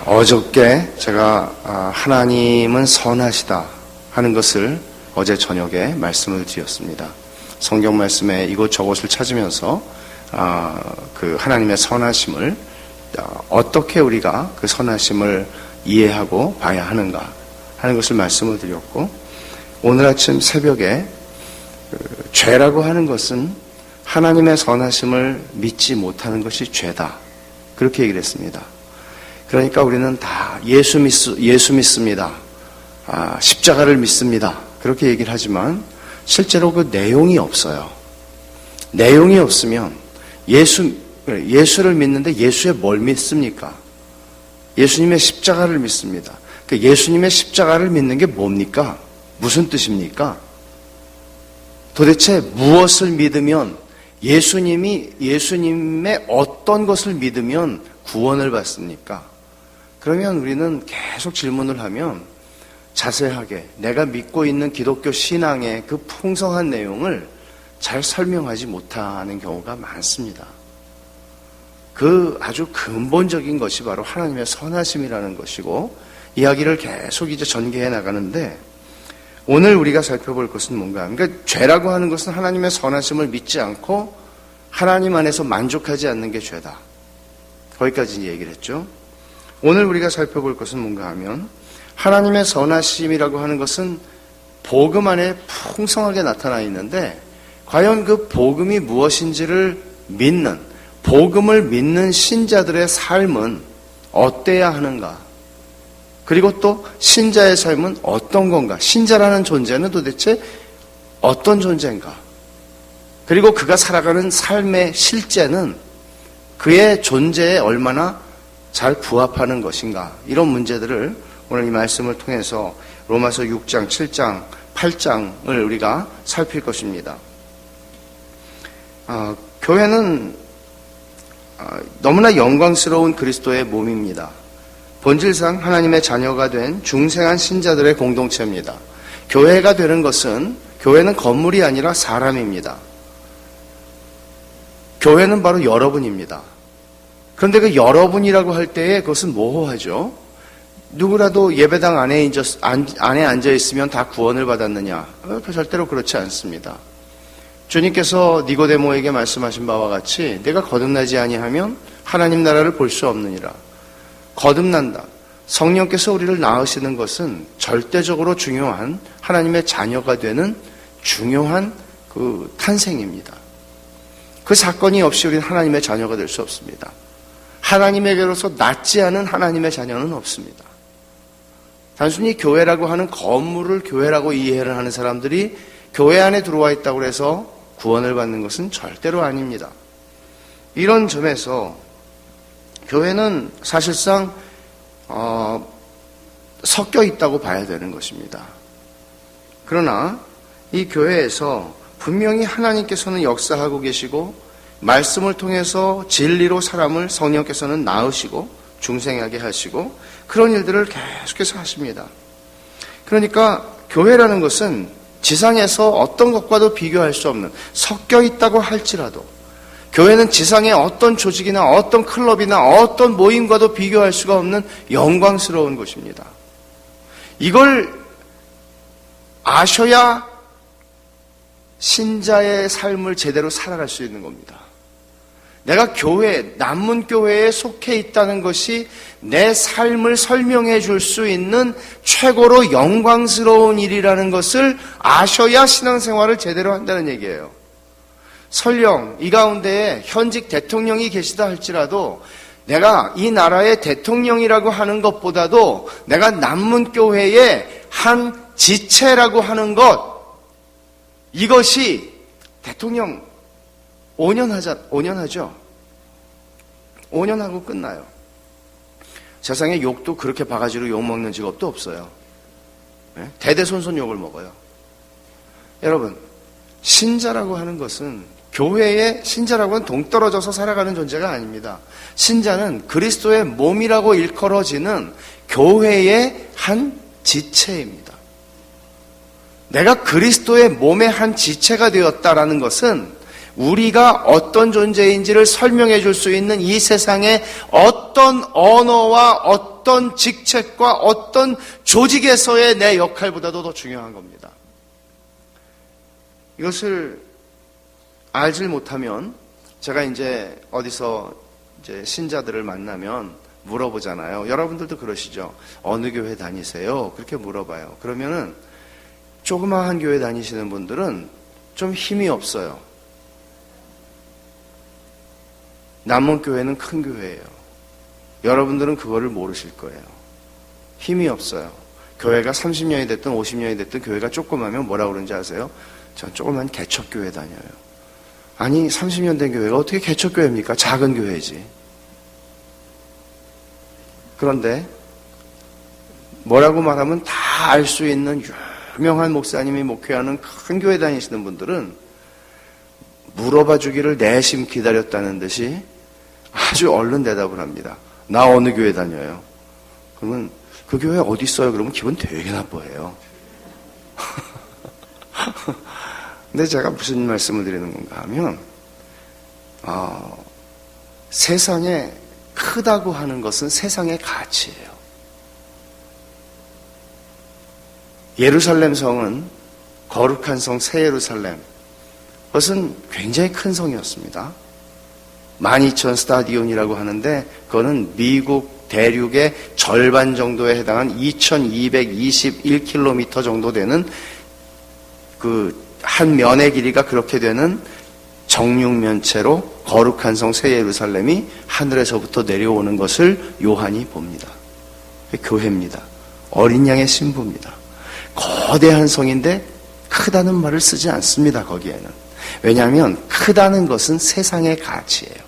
어저께 제가 하나님은 선하시다 하는 것을 어제 저녁에 말씀을 드렸습니다. 성경 말씀에 이곳저곳을 찾으면서 그 하나님의 선하심을 어떻게 우리가 그 선하심을 이해하고 봐야 하는가 하는 것을 말씀을 드렸고, 오늘 아침 새벽에 죄라고 하는 것은 하나님의 선하심을 믿지 못하는 것이 죄다, 그렇게 얘기를 했습니다. 그러니까 우리는 다 예수 믿습니다, 십자가를 믿습니다, 그렇게 얘기를 하지만 실제로 그 내용이 없어요. 내용이 없으면 예수를 믿는데 예수의 뭘 믿습니까? 예수님의 십자가를 믿습니다. 그 예수님의 십자가를 믿는 게 뭡니까? 무슨 뜻입니까? 도대체 무엇을 믿으면, 예수님의 어떤 것을 믿으면 구원을 받습니까? 그러면 우리는 계속 질문을 하면 자세하게 내가 믿고 있는 기독교 신앙의 그 풍성한 내용을 잘 설명하지 못하는 경우가 많습니다. 그 아주 근본적인 것이 바로 하나님의 선하심이라는 것이고, 이야기를 계속 이제 전개해 나가는데, 오늘 우리가 살펴볼 것은 뭔가, 그러니까 죄라고 하는 것은 하나님의 선하심을 믿지 않고 하나님 안에서 만족하지 않는 게 죄다, 거기까지 얘기를 했죠. 오늘 우리가 살펴볼 것은 뭔가 하면, 하나님의 선하심이라고 하는 것은 복음 안에 풍성하게 나타나 있는데, 과연 그 복음이 무엇인지를 믿는, 복음을 믿는 신자들의 삶은 어때야 하는가? 그리고 또 신자의 삶은 어떤 건가? 신자라는 존재는 도대체 어떤 존재인가? 그리고 그가 살아가는 삶의 실제는 그의 존재에 얼마나 잘 부합하는 것인가? 이런 문제들을 오늘 이 말씀을 통해서 로마서 6장, 7장, 8장을 우리가 살필 것입니다. 교회는 너무나 영광스러운 그리스도의 몸입니다. 본질상 하나님의 자녀가 된 중생한 신자들의 공동체입니다. 교회가 되는 것은, 교회는 건물이 아니라 사람입니다. 교회는 바로 여러분입니다. 그런데 그 여러분이라고 할 때에 그것은 모호하죠. 누구라도 예배당 안에 앉아 있으면 다 구원을 받았느냐? 절대로 그렇지 않습니다. 주님께서 니고데모에게 말씀하신 바와 같이 내가 거듭나지 아니하면 하나님 나라를 볼 수 없느니라. 거듭난다, 성령께서 우리를 낳으시는 것은 절대적으로 중요한 하나님의 자녀가 되는 중요한 그 탄생입니다. 그 사건이 없이 우리는 하나님의 자녀가 될 수 없습니다. 하나님에게로서 낫지 않은 하나님의 자녀는 없습니다. 단순히 교회라고 하는 건물을 교회라고 이해를 하는 사람들이 교회 안에 들어와 있다고 해서 구원을 받는 것은 절대로 아닙니다. 이런 점에서 교회는 사실상 섞여 있다고 봐야 되는 것입니다. 그러나 이 교회에서 분명히 하나님께서는 역사하고 계시고, 말씀을 통해서 진리로 사람을 성령께서는 낳으시고 중생하게 하시고, 그런 일들을 계속해서 하십니다. 그러니까 교회라는 것은 지상에서 어떤 것과도 비교할 수 없는, 섞여 있다고 할지라도 교회는 지상의 어떤 조직이나 어떤 클럽이나 어떤 모임과도 비교할 수가 없는 영광스러운 곳입니다. 이걸 아셔야 신자의 삶을 제대로 살아갈 수 있는 겁니다. 내가 교회, 남문교회에 속해 있다는 것이 내 삶을 설명해 줄 수 있는 최고로 영광스러운 일이라는 것을 아셔야 신앙생활을 제대로 한다는 얘기예요. 설령 이 가운데에 현직 대통령이 계시다 할지라도 내가 이 나라의 대통령이라고 하는 것보다도 내가 남문교회의 한 지체라고 하는 것, 이것이 대통령 5년 하죠. 5년 하고 끝나요. 세상에 욕도 그렇게 바가지로 욕먹는 직업도 없어요. 대대손손 욕을 먹어요. 여러분, 신자라고 하는 것은, 교회의 신자라고 하는 동떨어져서 살아가는 존재가 아닙니다. 신자는 그리스도의 몸이라고 일컬어지는 교회의 한 지체입니다. 내가 그리스도의 몸의 한 지체가 되었다라는 것은 우리가 어떤 존재인지를 설명해 줄 수 있는 이 세상의 어떤 언어와 어떤 직책과 어떤 조직에서의 내 역할보다도 더 중요한 겁니다. 이것을 알질 못하면 제가 이제 어디서 이제 신자들을 만나면 물어보잖아요. 여러분들도 그러시죠? 어느 교회 다니세요? 그렇게 물어봐요. 그러면은 조그마한 교회 다니시는 분들은 좀 힘이 없어요. 남원교회는 큰 교회예요. 여러분들은 그거를 모르실 거예요. 힘이 없어요. 교회가 30년이 됐든 50년이 됐든 교회가 조그마면 뭐라고 그러는지 아세요? 전 조그만 개척교회 다녀요. 아니 30년 된 교회가 어떻게 개척교회입니까? 작은 교회지. 그런데 뭐라고 말하면 다 알 수 있는 유명한 목사님이 목회하는 큰 교회 다니시는 분들은 물어봐 주기를 내심 기다렸다는 듯이 아주 얼른 대답을 합니다. 나 어느 교회 다녀요? 그러면 그 교회 어디 있어요? 그러면 기분 되게 나빠해요. 근데 제가 무슨 말씀을 드리는 건가 하면 세상에 크다고 하는 것은 세상의 가치예요. 예루살렘 성은 거룩한 성 새 예루살렘, 그것은 굉장히 큰 성이었습니다. 12,000 스타디온이라고 하는데 그거는 미국 대륙의 절반 정도에 해당한 2,221km 정도 되는 그 한 면의 길이가 그렇게 되는 정육면체로 거룩한 성 새 예루살렘이 하늘에서부터 내려오는 것을 요한이 봅니다. 교회입니다. 어린 양의 신부입니다. 거대한 성인데 크다는 말을 쓰지 않습니다. 거기에는. 왜냐하면 크다는 것은 세상의 가치예요.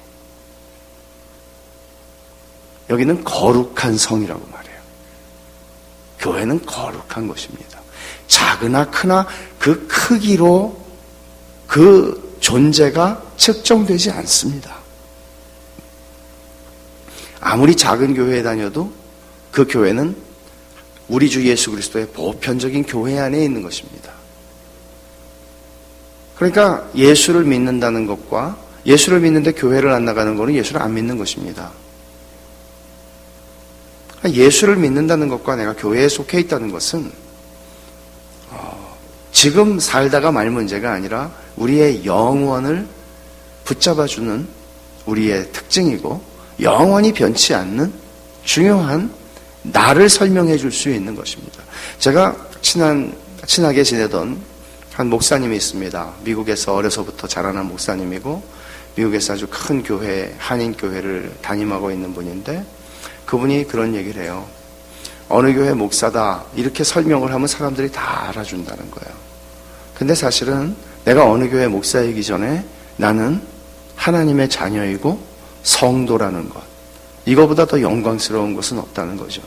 여기는 거룩한 성이라고 말해요. 교회는 거룩한 것입니다. 작으나 크나 그 크기로 그 존재가 측정되지 않습니다. 아무리 작은 교회에 다녀도 그 교회는 우리 주 예수 그리스도의 보편적인 교회 안에 있는 것입니다. 그러니까 예수를 믿는다는 것과 예수를 믿는데 교회를 안 나가는 것은 예수를 안 믿는 것입니다. 예수를 믿는다는 것과 내가 교회에 속해 있다는 것은 지금 살다가 말 문제가 아니라 우리의 영원을 붙잡아주는 우리의 특징이고 영원히 변치 않는 중요한 나를 설명해 줄 수 있는 것입니다. 제가 친하게 지내던 한 목사님이 있습니다. 미국에서 어려서부터 자라난 목사님이고 미국에서 아주 큰 교회, 한인교회를 담임하고 있는 분인데 그분이 그런 얘기를 해요. 어느 교회 목사다 이렇게 설명을 하면 사람들이 다 알아준다는 거예요. 근데 사실은 내가 어느 교회 목사이기 전에 나는 하나님의 자녀이고 성도라는 것, 이거보다 더 영광스러운 것은 없다는 거죠.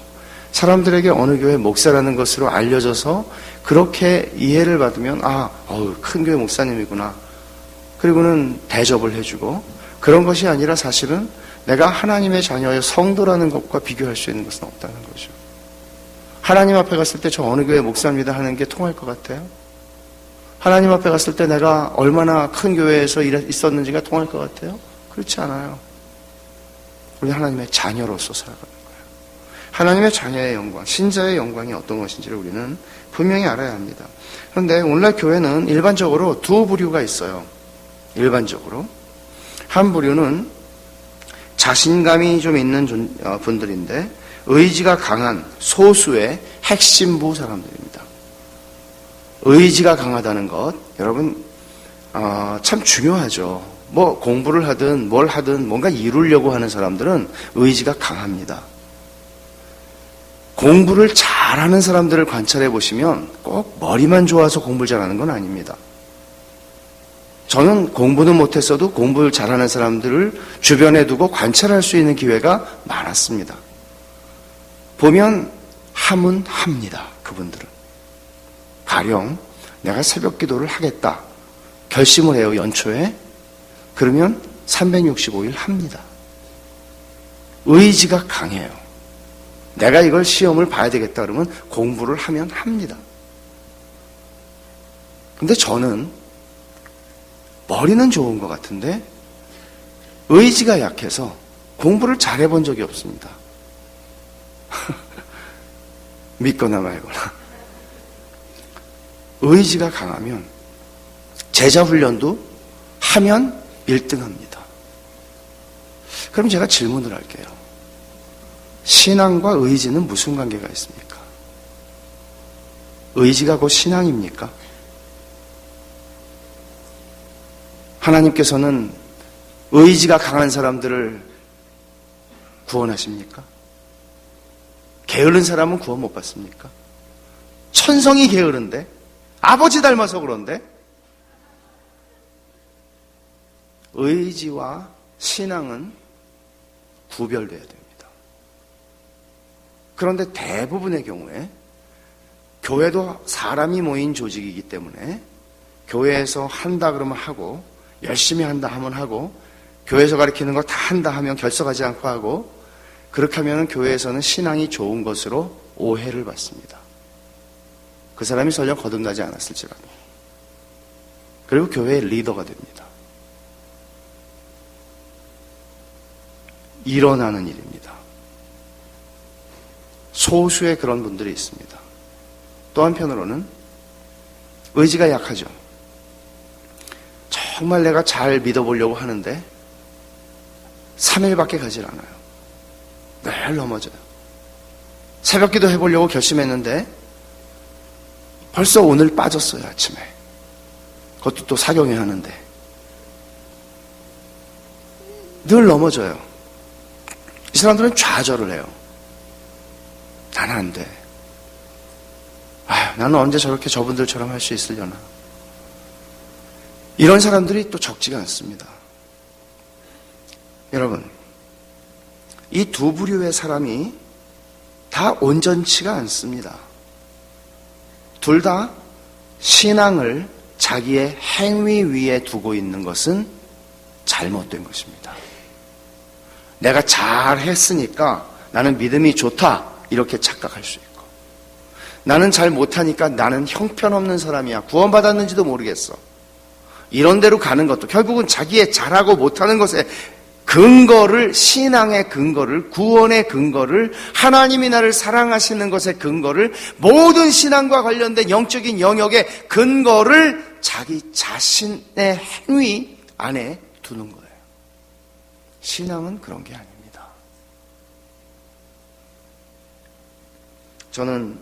사람들에게 어느 교회 목사라는 것으로 알려져서 그렇게 이해를 받으면 큰 교회 목사님이구나. 그리고는 대접을 해주고 그런 것이 아니라 사실은 내가 하나님의 자녀의 성도라는 것과 비교할 수 있는 것은 없다는 거죠. 하나님 앞에 갔을 때 저 어느 교회 목사입니다 하는 게 통할 것 같아요? 하나님 앞에 갔을 때 내가 얼마나 큰 교회에서 있었는지가 통할 것 같아요? 그렇지 않아요. 우리 하나님의 자녀로서 살아가는 거예요. 하나님의 자녀의 영광, 신자의 영광이 어떤 것인지를 우리는 분명히 알아야 합니다. 그런데 오늘날 교회는 일반적으로 두 부류가 있어요. 일반적으로. 한 부류는 자신감이 좀 있는 분들인데 의지가 강한 소수의 핵심부 사람들입니다. 의지가 강하다는 것, 여러분 참 중요하죠. 뭐 공부를 하든 뭘 하든 뭔가 이루려고 하는 사람들은 의지가 강합니다. 공부를 잘하는 사람들을 관찰해 보시면 꼭 머리만 좋아서 공부를 잘하는 건 아닙니다. 저는 공부는 못했어도 공부를 잘하는 사람들을 주변에 두고 관찰할 수 있는 기회가 많았습니다. 보면 하면 합니다. 그분들은. 가령 내가 새벽 기도를 하겠다. 결심을 해요. 연초에. 그러면 365일 합니다. 의지가 강해요. 내가 이걸 시험을 봐야 되겠다 그러면 공부를 하면 합니다. 근데 저는 머리는 좋은 것 같은데 의지가 약해서 공부를 잘해본 적이 없습니다. 믿거나 말거나. 의지가 강하면 제자 훈련도 하면 1등합니다. 그럼 제가 질문을 할게요. 신앙과 의지는 무슨 관계가 있습니까? 의지가 곧 신앙입니까? 하나님께서는 의지가 강한 사람들을 구원하십니까? 게으른 사람은 구원 못 받습니까? 천성이 게으른데? 아버지 닮아서 그런데? 의지와 신앙은 구별돼야 됩니다. 그런데 대부분의 경우에 교회도 사람이 모인 조직이기 때문에 교회에서 한다 그러면 하고 열심히 한다 하면 하고 교회에서 가르치는 거 다 한다 하면 결석하지 않고 하고 그렇게 하면 교회에서는 신앙이 좋은 것으로 오해를 받습니다. 그 사람이 설령 거듭나지 않았을지라도. 그리고 교회의 리더가 됩니다. 일어나는 일입니다. 소수의 그런 분들이 있습니다. 또 한편으로는 의지가 약하죠. 정말 내가 잘 믿어보려고 하는데 3일밖에 가질 않아요. 늘 넘어져요. 새벽기도 해보려고 결심했는데 벌써 오늘 빠졌어요. 아침에. 그것도 또 사경회 하는데 늘 넘어져요. 이 사람들은 좌절을 해요. 나는 안 돼. 아휴, 나는 언제 저렇게 저분들처럼 할 수 있으려나. 이런 사람들이 또 적지가 않습니다. 여러분, 이 두 부류의 사람이 다 온전치가 않습니다. 둘 다 신앙을 자기의 행위 위에 두고 있는 것은 잘못된 것입니다. 내가 잘했으니까 나는 믿음이 좋다 이렇게 착각할 수 있고, 나는 잘 못하니까 나는 형편없는 사람이야, 구원받았는지도 모르겠어, 이런 데로 가는 것도 결국은 자기의 잘하고 못하는 것에 근거를, 신앙의 근거를, 구원의 근거를, 하나님이 나를 사랑하시는 것의 근거를, 모든 신앙과 관련된 영적인 영역의 근거를 자기 자신의 행위 안에 두는 거예요. 신앙은 그런 게 아닙니다. 저는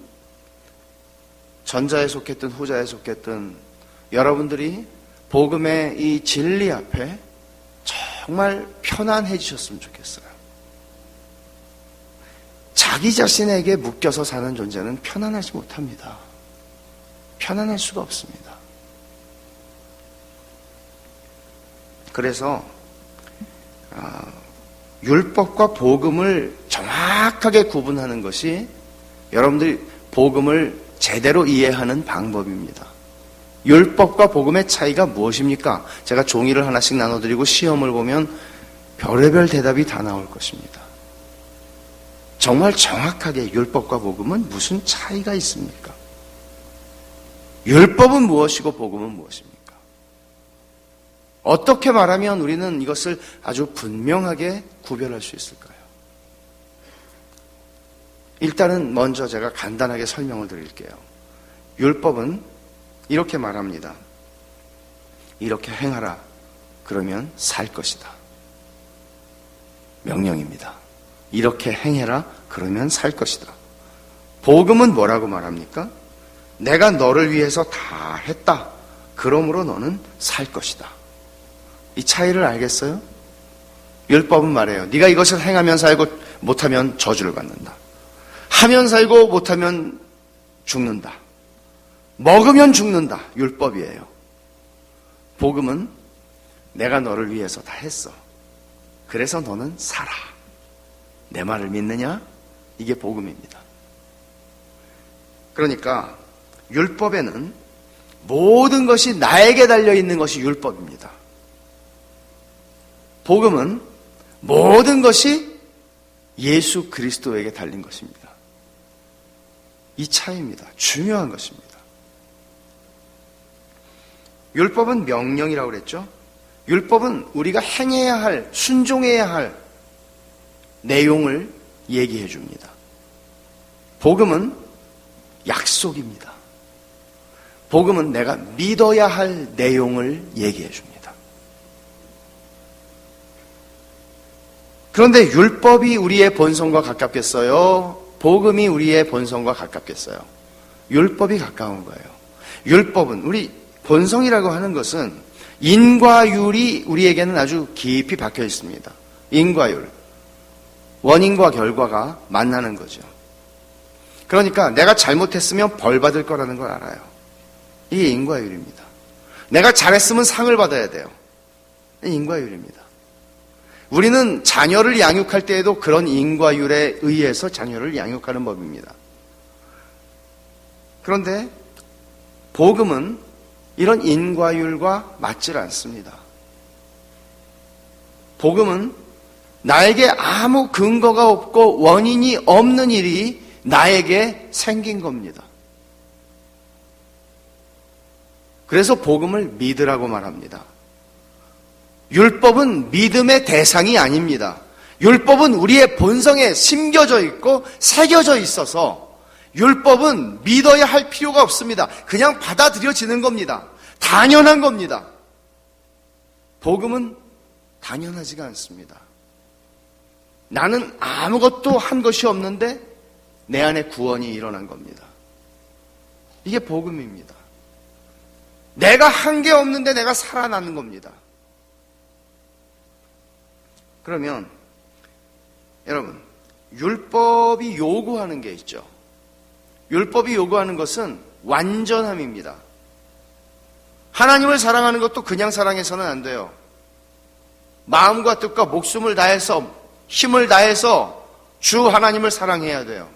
전자에 속했든 후자에 속했든 여러분들이 복음의 이 진리 앞에 정말 편안해지셨으면 좋겠어요. 자기 자신에게 묶여서 사는 존재는 편안하지 못합니다. 편안할 수가 없습니다. 그래서 율법과 복음을 정확하게 구분하는 것이 여러분들이 복음을 제대로 이해하는 방법입니다. 율법과 복음의 차이가 무엇입니까? 제가 종이를 하나씩 나눠드리고 시험을 보면 별의별 대답이 다 나올 것입니다. 정말 정확하게 율법과 복음은 무슨 차이가 있습니까? 율법은 무엇이고 복음은 무엇입니까? 어떻게 말하면 우리는 이것을 아주 분명하게 구별할 수 있을까요? 일단은 먼저 제가 간단하게 설명을 드릴게요. 율법은 이렇게 말합니다. 이렇게 행하라. 그러면 살 것이다. 명령입니다. 이렇게 행해라. 그러면 살 것이다. 복음은 뭐라고 말합니까? 내가 너를 위해서 다 했다. 그러므로 너는 살 것이다. 이 차이를 알겠어요? 율법은 말해요. 네가 이것을 행하면 살고 못하면 저주를 받는다. 하면 살고 못하면 죽는다. 먹으면 죽는다. 율법이에요. 복음은 내가 너를 위해서 다 했어. 그래서 너는 살아. 내 말을 믿느냐? 이게 복음입니다. 그러니까 율법에는 모든 것이 나에게 달려있는 것이 율법입니다. 복음은 모든 것이 예수 그리스도에게 달린 것입니다. 이 차이입니다. 중요한 것입니다. 율법은 명령이라고 그랬죠? 율법은 우리가 행해야 할, 순종해야 할 내용을 얘기해 줍니다. 복음은 약속입니다. 복음은 내가 믿어야 할 내용을 얘기해 줍니다. 그런데 율법이 우리의 본성과 가깝겠어요? 복음이 우리의 본성과 가깝겠어요? 율법이 가까운 거예요. 율법은, 우리 본성이라고 하는 것은 인과 율이 우리에게는 아주 깊이 박혀 있습니다. 인과 율. 원인과 결과가 만나는 거죠. 그러니까 내가 잘못했으면 벌 받을 거라는 걸 알아요. 이게 인과율입니다. 내가 잘했으면 상을 받아야 돼요. 인과율입니다. 우리는 자녀를 양육할 때에도 그런 인과율에 의해서 자녀를 양육하는 법입니다. 그런데 복음은 이런 인과율과 맞질 않습니다. 복음은 나에게 아무 근거가 없고 원인이 없는 일이 나에게 생긴 겁니다. 그래서 복음을 믿으라고 말합니다. 율법은 믿음의 대상이 아닙니다. 율법은 우리의 본성에 심겨져 있고 새겨져 있어서 율법은 믿어야 할 필요가 없습니다. 그냥 받아들여지는 겁니다. 당연한 겁니다. 복음은 당연하지가 않습니다. 나는 아무것도 한 것이 없는데 내 안에 구원이 일어난 겁니다. 이게 복음입니다. 내가 한 게 없는데 내가 살아나는 겁니다. 그러면 여러분, 율법이 요구하는 게 있죠. 율법이 요구하는 것은 완전함입니다. 하나님을 사랑하는 것도 그냥 사랑해서는 안 돼요. 마음과 뜻과 목숨을 다해서, 힘을 다해서 주 하나님을 사랑해야 돼요.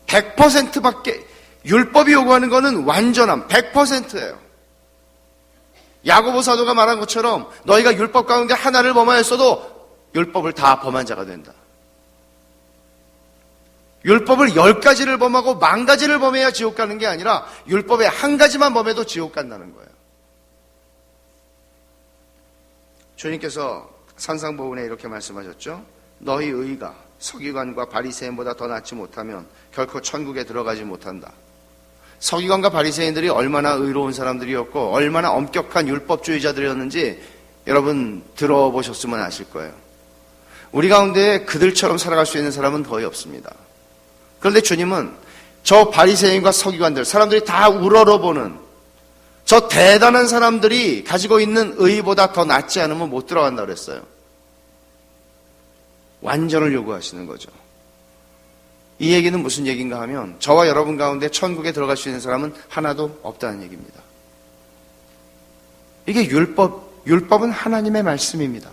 100%밖에, 율법이 요구하는 것은 완전함, 100%예요. 야고보 사도가 말한 것처럼 너희가 율법 가운데 하나를 범하였어도 율법을 다 범한 자가 된다. 율법을 10가지를 범하고 10,000가지를 범해야 지옥 가는 게 아니라 율법의 한 가지만 범해도 지옥 간다는 거예요. 주님께서 산상보훈에 이렇게 말씀하셨죠. 너희 의가 서기관과 바리새인보다 더 낫지 못하면 결코 천국에 들어가지 못한다. 서기관과 바리새인들이 얼마나 의로운 사람들이었고 얼마나 엄격한 율법주의자들이었는지 여러분 들어보셨으면 아실 거예요. 우리 가운데 그들처럼 살아갈 수 있는 사람은 거의 없습니다. 그런데 주님은 저 바리새인과 서기관들, 사람들이 다 우러러보는 저 대단한 사람들이 가지고 있는 의보다 더 낫지 않으면 못 들어간다고 그랬어요. 완전을 요구하시는 거죠. 이 얘기는 무슨 얘기인가 하면 저와 여러분 가운데 천국에 들어갈 수 있는 사람은 하나도 없다는 얘기입니다. 이게 율법은 하나님의 말씀입니다.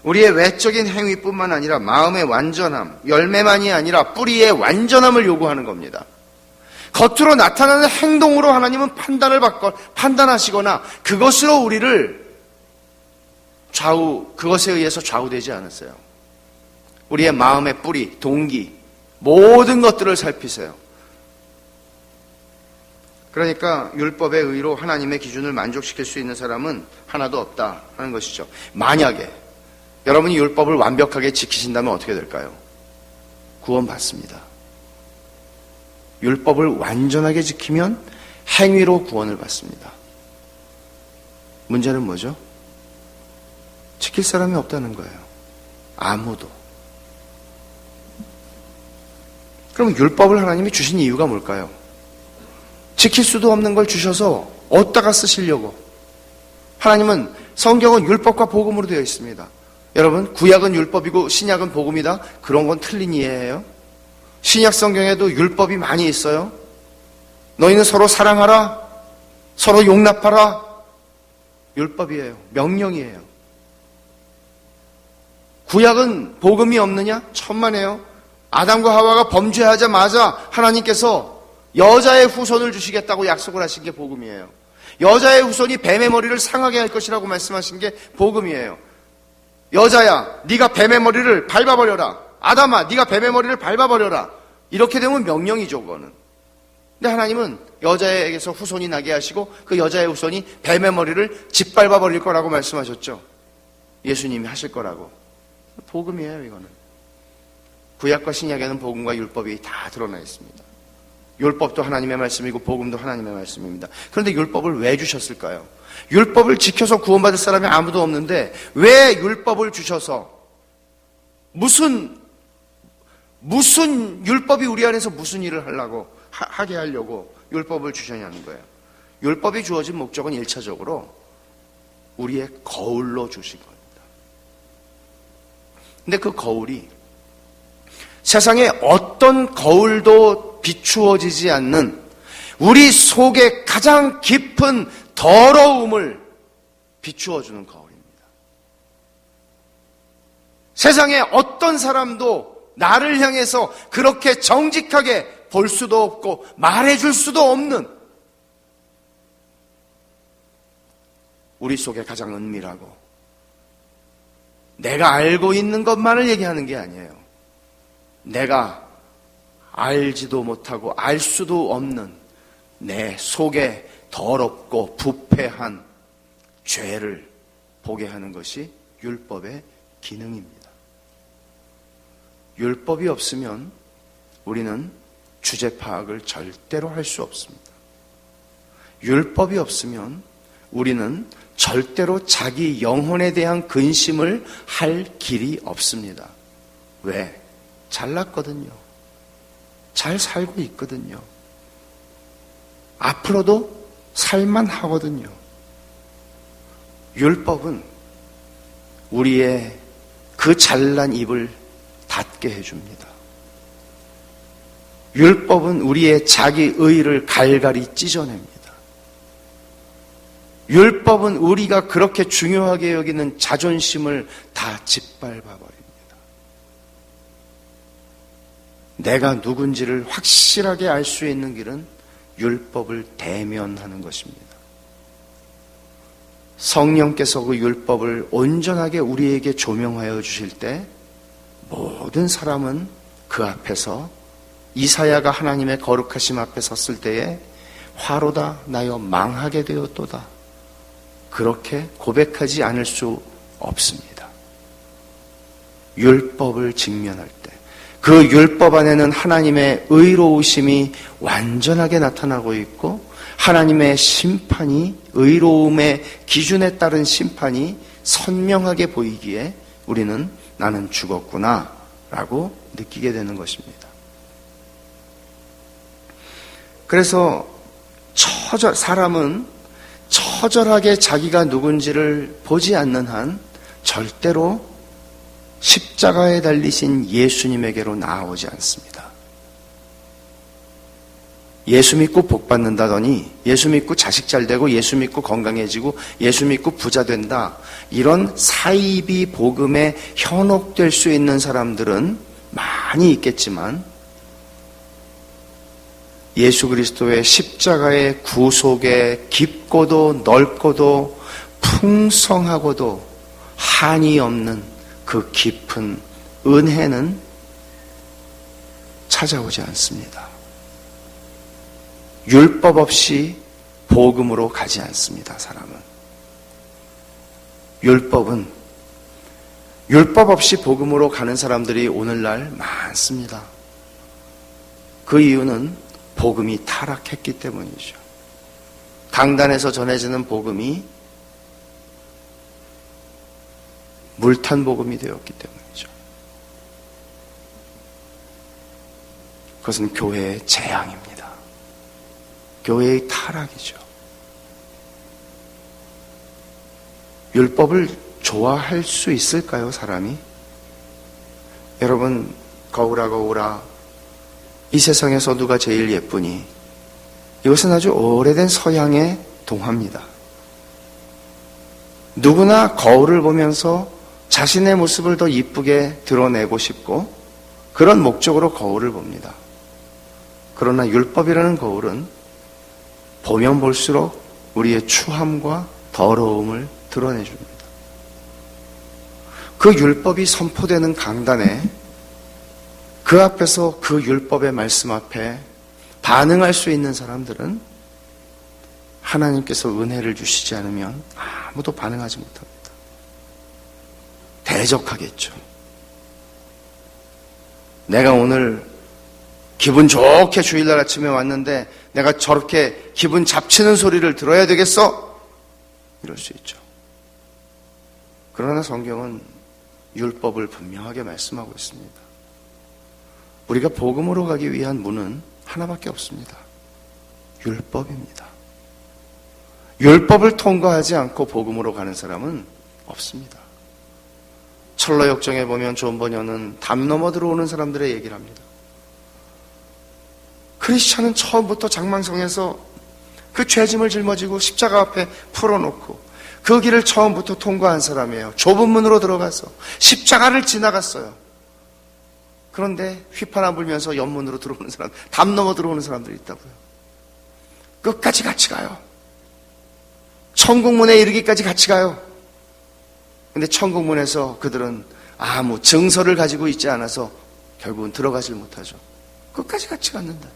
우리의 외적인 행위뿐만 아니라 마음의 완전함, 열매만이 아니라 뿌리의 완전함을 요구하는 겁니다. 겉으로 나타나는 행동으로 하나님은 판단하시거나 그것으로 우리를 그것에 의해서 좌우되지 않았어요. 우리의 마음의 뿌리, 동기, 모든 것들을 살피세요. 그러니까 율법의 의로 하나님의 기준을 만족시킬 수 있는 사람은 하나도 없다 하는 것이죠. 만약에 여러분이 율법을 완벽하게 지키신다면 어떻게 될까요? 구원받습니다. 율법을 완전하게 지키면 행위로 구원을 받습니다. 문제는 뭐죠? 지킬 사람이 없다는 거예요. 아무도. 그럼 율법을 하나님이 주신 이유가 뭘까요? 지킬 수도 없는 걸 주셔서 어디다가 쓰시려고? 하나님은 성경은 율법과 복음으로 되어 있습니다. 여러분, 구약은 율법이고 신약은 복음이다? 그런 건 틀린 이해예요. 신약 성경에도 율법이 많이 있어요. 너희는 서로 사랑하라, 서로 용납하라. 율법이에요. 명령이에요. 구약은 복음이 없느냐? 천만에요. 아담과 하와가 범죄하자마자 하나님께서 여자의 후손을 주시겠다고 약속을 하신 게 복음이에요. 여자의 후손이 뱀의 머리를 상하게 할 것이라고 말씀하신 게 복음이에요. 여자야, 네가 뱀의 머리를 밟아버려라. 아담아, 네가 뱀의 머리를 밟아버려라. 이렇게 되면 명령이죠, 그거는. 근데 하나님은 여자에게서 후손이 나게 하시고 그 여자의 후손이 뱀의 머리를 짓밟아 버릴 거라고 말씀하셨죠. 예수님이 하실 거라고. 복음이에요, 이거는. 구약과 신약에는 복음과 율법이 다 드러나 있습니다. 율법도 하나님의 말씀이고 복음도 하나님의 말씀입니다. 그런데 율법을 왜 주셨을까요? 율법을 지켜서 구원받을 사람이 아무도 없는데 왜 율법을 주셔서 무슨 율법이 우리 안에서 무슨 일을 하게 하려고 율법을 주셨냐는 거예요. 율법이 주어진 목적은 1차적으로 우리의 거울로 주신 겁니다. 근데 그 거울이 세상에 어떤 거울도 비추어지지 않는 우리 속에 가장 깊은 더러움을 비추어주는 거울입니다. 세상에 어떤 사람도 나를 향해서 그렇게 정직하게 볼 수도 없고 말해줄 수도 없는 우리 속에 가장 은밀하고 내가 알고 있는 것만을 얘기하는 게 아니에요. 내가 알지도 못하고 알 수도 없는 내 속에 더럽고 부패한 죄를 보게 하는 것이 율법의 기능입니다. 율법이 없으면 우리는 주제 파악을 절대로 할 수 없습니다. 율법이 없으면 우리는 절대로 자기 영혼에 대한 근심을 할 길이 없습니다. 왜? 잘났거든요. 잘 살고 있거든요. 앞으로도 살만 하거든요. 율법은 우리의 그 잘난 입을 닫게 해줍니다. 율법은 우리의 자기 의를 갈갈이 찢어냅니다. 율법은 우리가 그렇게 중요하게 여기는 자존심을 다 짓밟아 버립니다. 내가 누군지를 확실하게 알 수 있는 길은 율법을 대면하는 것입니다. 성령께서 그 율법을 온전하게 우리에게 조명하여 주실 때 모든 사람은 그 앞에서 이사야가 하나님의 거룩하심 앞에 섰을 때에 화로다 나여 망하게 되었도다. 그렇게 고백하지 않을 수 없습니다. 율법을 직면할 때 그 율법 안에는 하나님의 의로우심이 완전하게 나타나고 있고 하나님의 심판이 의로움의 기준에 따른 심판이 선명하게 보이기에 우리는 나는 죽었구나 라고 느끼게 되는 것입니다. 그래서 사람은 처절하게 자기가 누군지를 보지 않는 한 절대로 십자가에 달리신 예수님에게로 나아오지 않습니다. 예수 믿고 복 받는다더니 예수 믿고 자식 잘 되고 예수 믿고 건강해지고 예수 믿고 부자 된다. 이런 사이비 복음에 현혹될 수 있는 사람들은 많이 있겠지만 예수 그리스도의 십자가의 구속에 깊고도 넓고도 풍성하고도 한이 없는 그 깊은 은혜는 찾아오지 않습니다. 율법 없이 복음으로 가지 않습니다, 사람은. 율법 없이 복음으로 가는 사람들이 오늘날 많습니다. 그 이유는 복음이 타락했기 때문이죠. 강단에서 전해지는 복음이 물탄 복음이 되었기 때문이죠. 그것은 교회의 재앙입니다. 교회의 타락이죠. 율법을 좋아할 수 있을까요, 사람이? 여러분, 거울아 거울아 이 세상에서 누가 제일 예쁘니? 이것은 아주 오래된 서양의 동화입니다. 누구나 거울을 보면서 자신의 모습을 더 이쁘게 드러내고 싶고 그런 목적으로 거울을 봅니다. 그러나 율법이라는 거울은 보면 볼수록 우리의 추함과 더러움을 드러내줍니다. 그 율법이 선포되는 강단에 그 앞에서 그 율법의 말씀 앞에 반응할 수 있는 사람들은 하나님께서 은혜를 주시지 않으면 아무도 반응하지 못합니다. 대적하겠죠. 내가 오늘 기분 좋게 주일날 아침에 왔는데 내가 저렇게 기분 잡치는 소리를 들어야 되겠어? 이럴 수 있죠. 그러나 성경은 율법을 분명하게 말씀하고 있습니다. 우리가 복음으로 가기 위한 문은 하나밖에 없습니다. 율법입니다. 율법을 통과하지 않고 복음으로 가는 사람은 없습니다. 철로역정에 보면 존 버녀는 담 넘어 들어오는 사람들의 얘기를 합니다. 크리스찬은 처음부터 장망성에서 그 죄짐을 짊어지고 십자가 앞에 풀어놓고 그 길을 처음부터 통과한 사람이에요. 좁은 문으로 들어가서 십자가를 지나갔어요. 그런데 휘파람 불면서 옆문으로 들어오는 사람, 담 넘어 들어오는 사람들이 있다고요. 끝까지 같이 가요. 천국문에 이르기까지 같이 가요. 근데 천국문에서 그들은 아무 증서를 가지고 있지 않아서 결국은 들어가질 못하죠. 끝까지 같이 갔는데.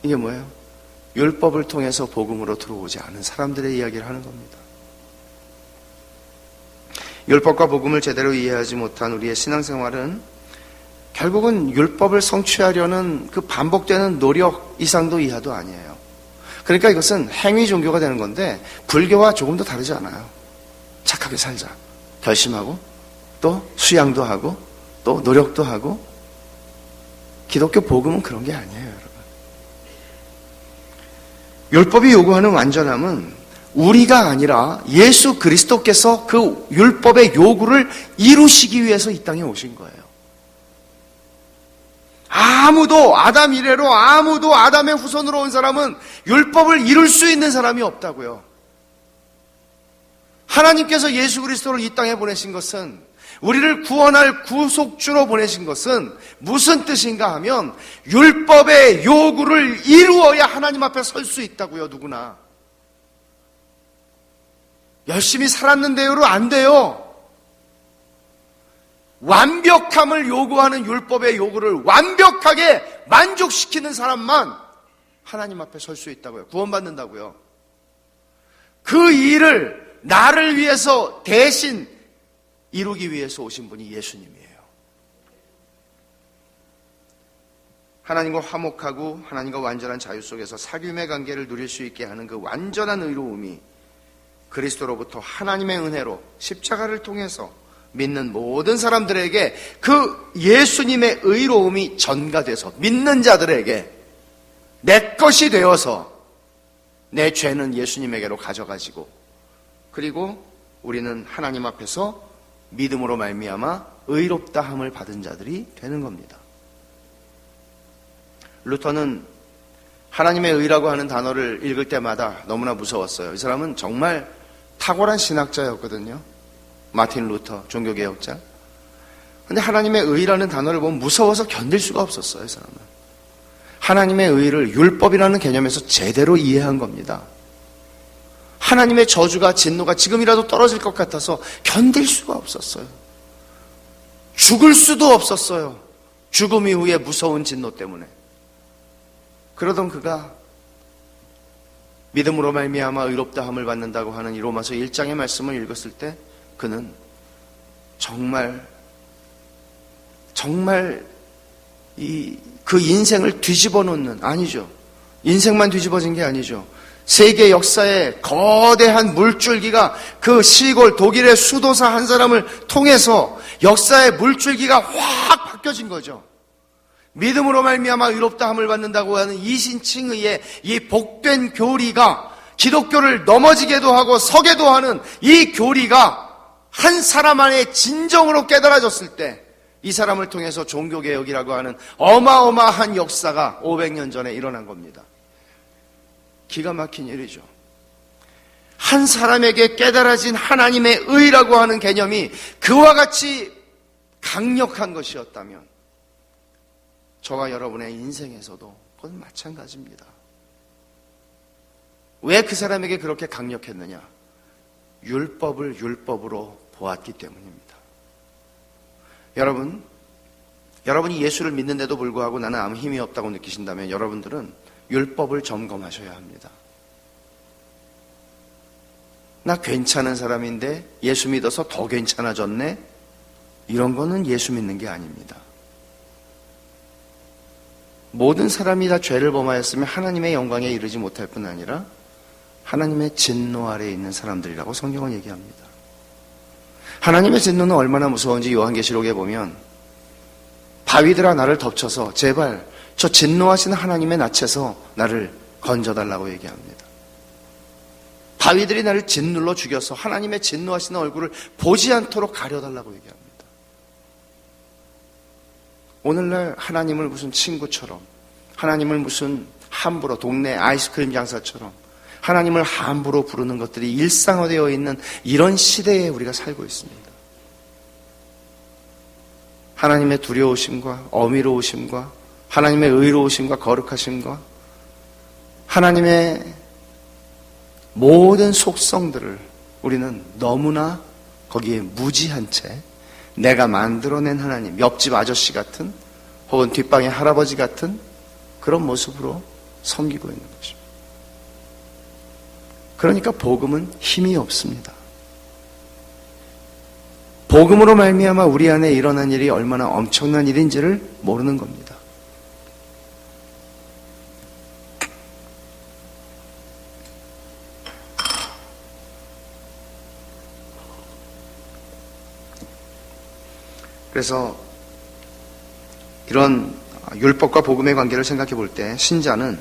이게 뭐예요? 율법을 통해서 복음으로 들어오지 않은 사람들의 이야기를 하는 겁니다. 율법과 복음을 제대로 이해하지 못한 우리의 신앙생활은 결국은 율법을 성취하려는 그 반복되는 노력 이상도 이하도 아니에요. 그러니까 이것은 행위 종교가 되는 건데 불교와 조금도 다르지 않아요. 착하게 살자 결심하고 또 수양도 하고 또 노력도 하고. 기독교 복음은 그런 게 아니에요, 여러분. 율법이 요구하는 완전함은 우리가 아니라 예수 그리스도께서 그 율법의 요구를 이루시기 위해서 이 땅에 오신 거예요. 아무도 아담 이래로 아무도 아담의 후손으로 온 사람은 율법을 이룰 수 있는 사람이 없다고요. 하나님께서 예수 그리스도를 이 땅에 보내신 것은, 우리를 구원할 구속주로 보내신 것은 무슨 뜻인가 하면 율법의 요구를 이루어야 하나님 앞에 설 수 있다고요. 누구나. 열심히 살았는데요로 안 돼요. 완벽함을 요구하는 율법의 요구를 완벽하게 만족시키는 사람만 하나님 앞에 설 수 있다고요. 구원받는다고요. 그 일을 나를 위해서 대신 이루기 위해서 오신 분이 예수님이에요. 하나님과 화목하고 하나님과 완전한 자유 속에서 사귐의 관계를 누릴 수 있게 하는 그 완전한 의로움이 그리스도로부터 하나님의 은혜로 십자가를 통해서 믿는 모든 사람들에게 그 예수님의 의로움이 전가돼서 믿는 자들에게 내 것이 되어서 내 죄는 예수님에게로 가져가지고, 그리고 우리는 하나님 앞에서 믿음으로 말미암아 의롭다함을 받은 자들이 되는 겁니다. 루터는 하나님의 의라고 하는 단어를 읽을 때마다 너무나 무서웠어요. 이 사람은 정말 탁월한 신학자였거든요. 마틴 루터, 종교개혁자. 근데 하나님의 의라는 단어를 보면 무서워서 견딜 수가 없었어요, 이 사람은. 하나님의 의를 율법이라는 개념에서 제대로 이해한 겁니다. 하나님의 저주가, 진노가 지금이라도 떨어질 것 같아서 견딜 수가 없었어요. 죽을 수도 없었어요. 죽음 이후에 무서운 진노 때문에. 그러던 그가 믿음으로 말미암아 의롭다함을 받는다고 하는 이 로마서 1장의 말씀을 읽었을 때 그는 정말 그 인생을 뒤집어 놓는, 아니죠. 인생만 뒤집어진 게 아니죠. 세계 역사의 거대한 물줄기가 그 시골 독일의 수도사 한 사람을 통해서 역사의 물줄기가 확 바뀌어진 거죠. 믿음으로 말미암아 의롭다함을 받는다고 하는 이신칭의의 이 복된 교리가 기독교를 넘어지게도 하고 서게도 하는 이 교리가 한 사람 안에 진정으로 깨달아졌을 때 이 사람을 통해서 종교개혁이라고 하는 어마어마한 역사가 500년 전에 일어난 겁니다. 기가 막힌 일이죠. 한 사람에게 깨달아진 하나님의 의라고 하는 개념이 그와 같이 강력한 것이었다면 저와 여러분의 인생에서도 그건 마찬가지입니다. 왜 그 사람에게 그렇게 강력했느냐? 율법을 율법으로 보았기 때문입니다. 여러분, 여러분이 예수를 믿는데도 불구하고 나는 아무 힘이 없다고 느끼신다면 여러분들은 율법을 점검하셔야 합니다. 나 괜찮은 사람인데 예수 믿어서 더 괜찮아졌네? 이런 거는 예수 믿는 게 아닙니다. 모든 사람이 다 죄를 범하였으면 하나님의 영광에 이르지 못할 뿐 아니라 하나님의 진노 아래에 있는 사람들이라고 성경은 얘기합니다. 하나님의 진노는 얼마나 무서운지 요한계시록에 보면 바위들아 나를 덮쳐서 제발 저 진노하시는 하나님의 낯에서 나를 건져달라고 얘기합니다. 바위들이 나를 짓눌러 죽여서 하나님의 진노하시는 얼굴을 보지 않도록 가려달라고 얘기합니다. 오늘날 하나님을 무슨 친구처럼, 하나님을 무슨 함부로 동네 아이스크림 장사처럼 하나님을 함부로 부르는 것들이 일상화되어 있는 이런 시대에 우리가 살고 있습니다. 하나님의 두려우심과 어미로우심과 하나님의 의로우심과 거룩하심과 하나님의 모든 속성들을 우리는 너무나 거기에 무지한 채 내가 만들어낸 하나님, 옆집 아저씨 같은 혹은 뒷방의 할아버지 같은 그런 모습으로 섬기고 있는 것입니다. 그러니까 복음은 힘이 없습니다. 복음으로 말미암아 우리 안에 일어난 일이 얼마나 엄청난 일인지를 모르는 겁니다. 그래서 이런 율법과 복음의 관계를 생각해 볼 때 신자는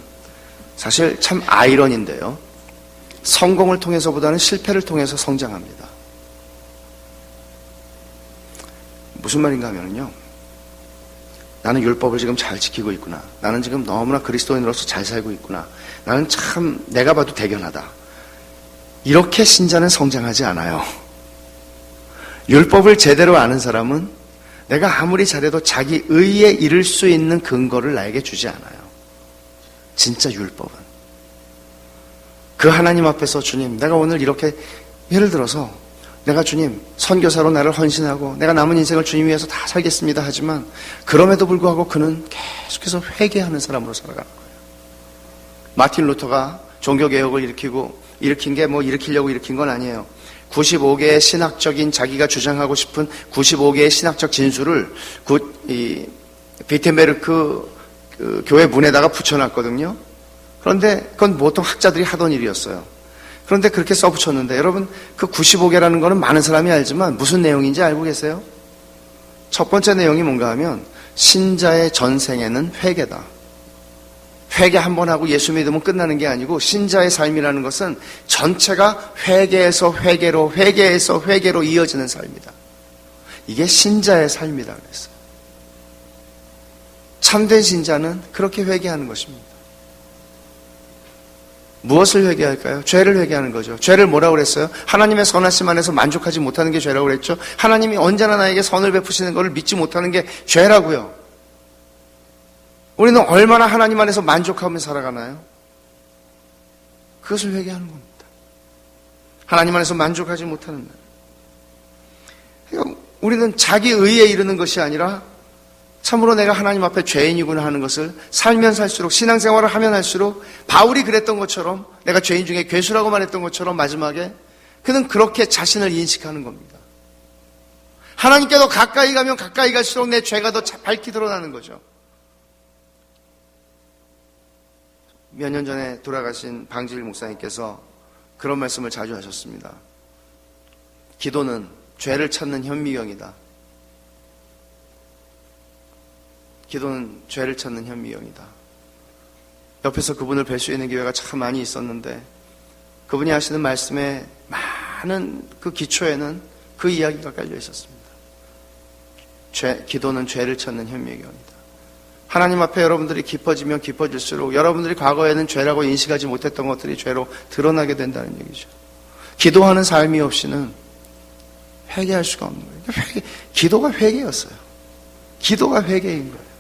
사실 참 아이러니인데요. 성공을 통해서보다는 실패를 통해서 성장합니다. 무슨 말인가 하면요. 나는 율법을 지금 잘 지키고 있구나. 나는 지금 너무나 그리스도인으로서 잘 살고 있구나. 나는 참 내가 봐도 대견하다. 이렇게 신자는 성장하지 않아요. 율법을 제대로 아는 사람은 내가 아무리 잘해도 자기 의에 이를 수 있는 근거를 나에게 주지 않아요. 진짜 율법은. 그 하나님 앞에서 주님, 내가 오늘 이렇게 예를 들어서 내가 주님 선교사로 나를 헌신하고 내가 남은 인생을 주님 위해서 다 살겠습니다 하지만 그럼에도 불구하고 그는 계속해서 회개하는 사람으로 살아가는 거예요. 마틴 루터가 종교개혁을 일으킨 게 뭐 일으키려고 일으킨 건 아니에요. 95개의 신학적인 자기가 주장하고 싶은 95개의 신학적 진술을 비텐베르크 교회 문에다가 붙여놨거든요. 그런데 그건 보통 학자들이 하던 일이었어요. 그런데 그렇게 써붙였는데 여러분 그 95개라는 거는 많은 사람이 알지만 무슨 내용인지 알고 계세요? 첫 번째 내용이 뭔가 하면 신자의 전생에는 회개다. 회개 한 번 하고 예수 믿으면 끝나는 게 아니고 신자의 삶이라는 것은 전체가 회개에서 회개로 회개에서 회개로 이어지는 삶이다. 이게 신자의 삶이다 그랬어요. 참된 신자는 그렇게 회개하는 것입니다. 무엇을 회개할까요? 죄를 회개하는 거죠. 죄를 뭐라고 그랬어요? 하나님의 선하심 안에서 만족하지 못하는 게 죄라고 그랬죠. 하나님이 언제나 나에게 선을 베푸시는 것을 믿지 못하는 게 죄라고요. 우리는 얼마나 하나님 안에서 만족하며 살아가나요? 그것을 회개하는 겁니다. 하나님 안에서 만족하지 못하는 날. 그러니까 우리는 자기 의에 이르는 것이 아니라 참으로 내가 하나님 앞에 죄인이구나 하는 것을 살면 살수록 신앙생활을 하면 할수록 바울이 그랬던 것처럼 내가 죄인 중에 괴수라고 말했던 것처럼 마지막에 그는 그렇게 자신을 인식하는 겁니다. 하나님께 더 가까이 가면 가까이 갈수록 내 죄가 더 밝히 드러나는 거죠. 몇 년 전에 돌아가신 방지일 목사님께서 그런 말씀을 자주 하셨습니다. 기도는 죄를 찾는 현미경이다. 기도는 죄를 찾는 현미경이다. 옆에서 그분을 뵐 수 있는 기회가 참 많이 있었는데 그분이 하시는 말씀에 많은 그 기초에는 그 이야기가 깔려 있었습니다. 기도는 죄를 찾는 현미경이다. 하나님 앞에 여러분들이 깊어지면 깊어질수록 여러분들이 과거에는 죄라고 인식하지 못했던 것들이 죄로 드러나게 된다는 얘기죠. 기도하는 삶이 없이는 회개할 수가 없는 거예요. 기도가 회개였어요. 기도가 회개인 거예요.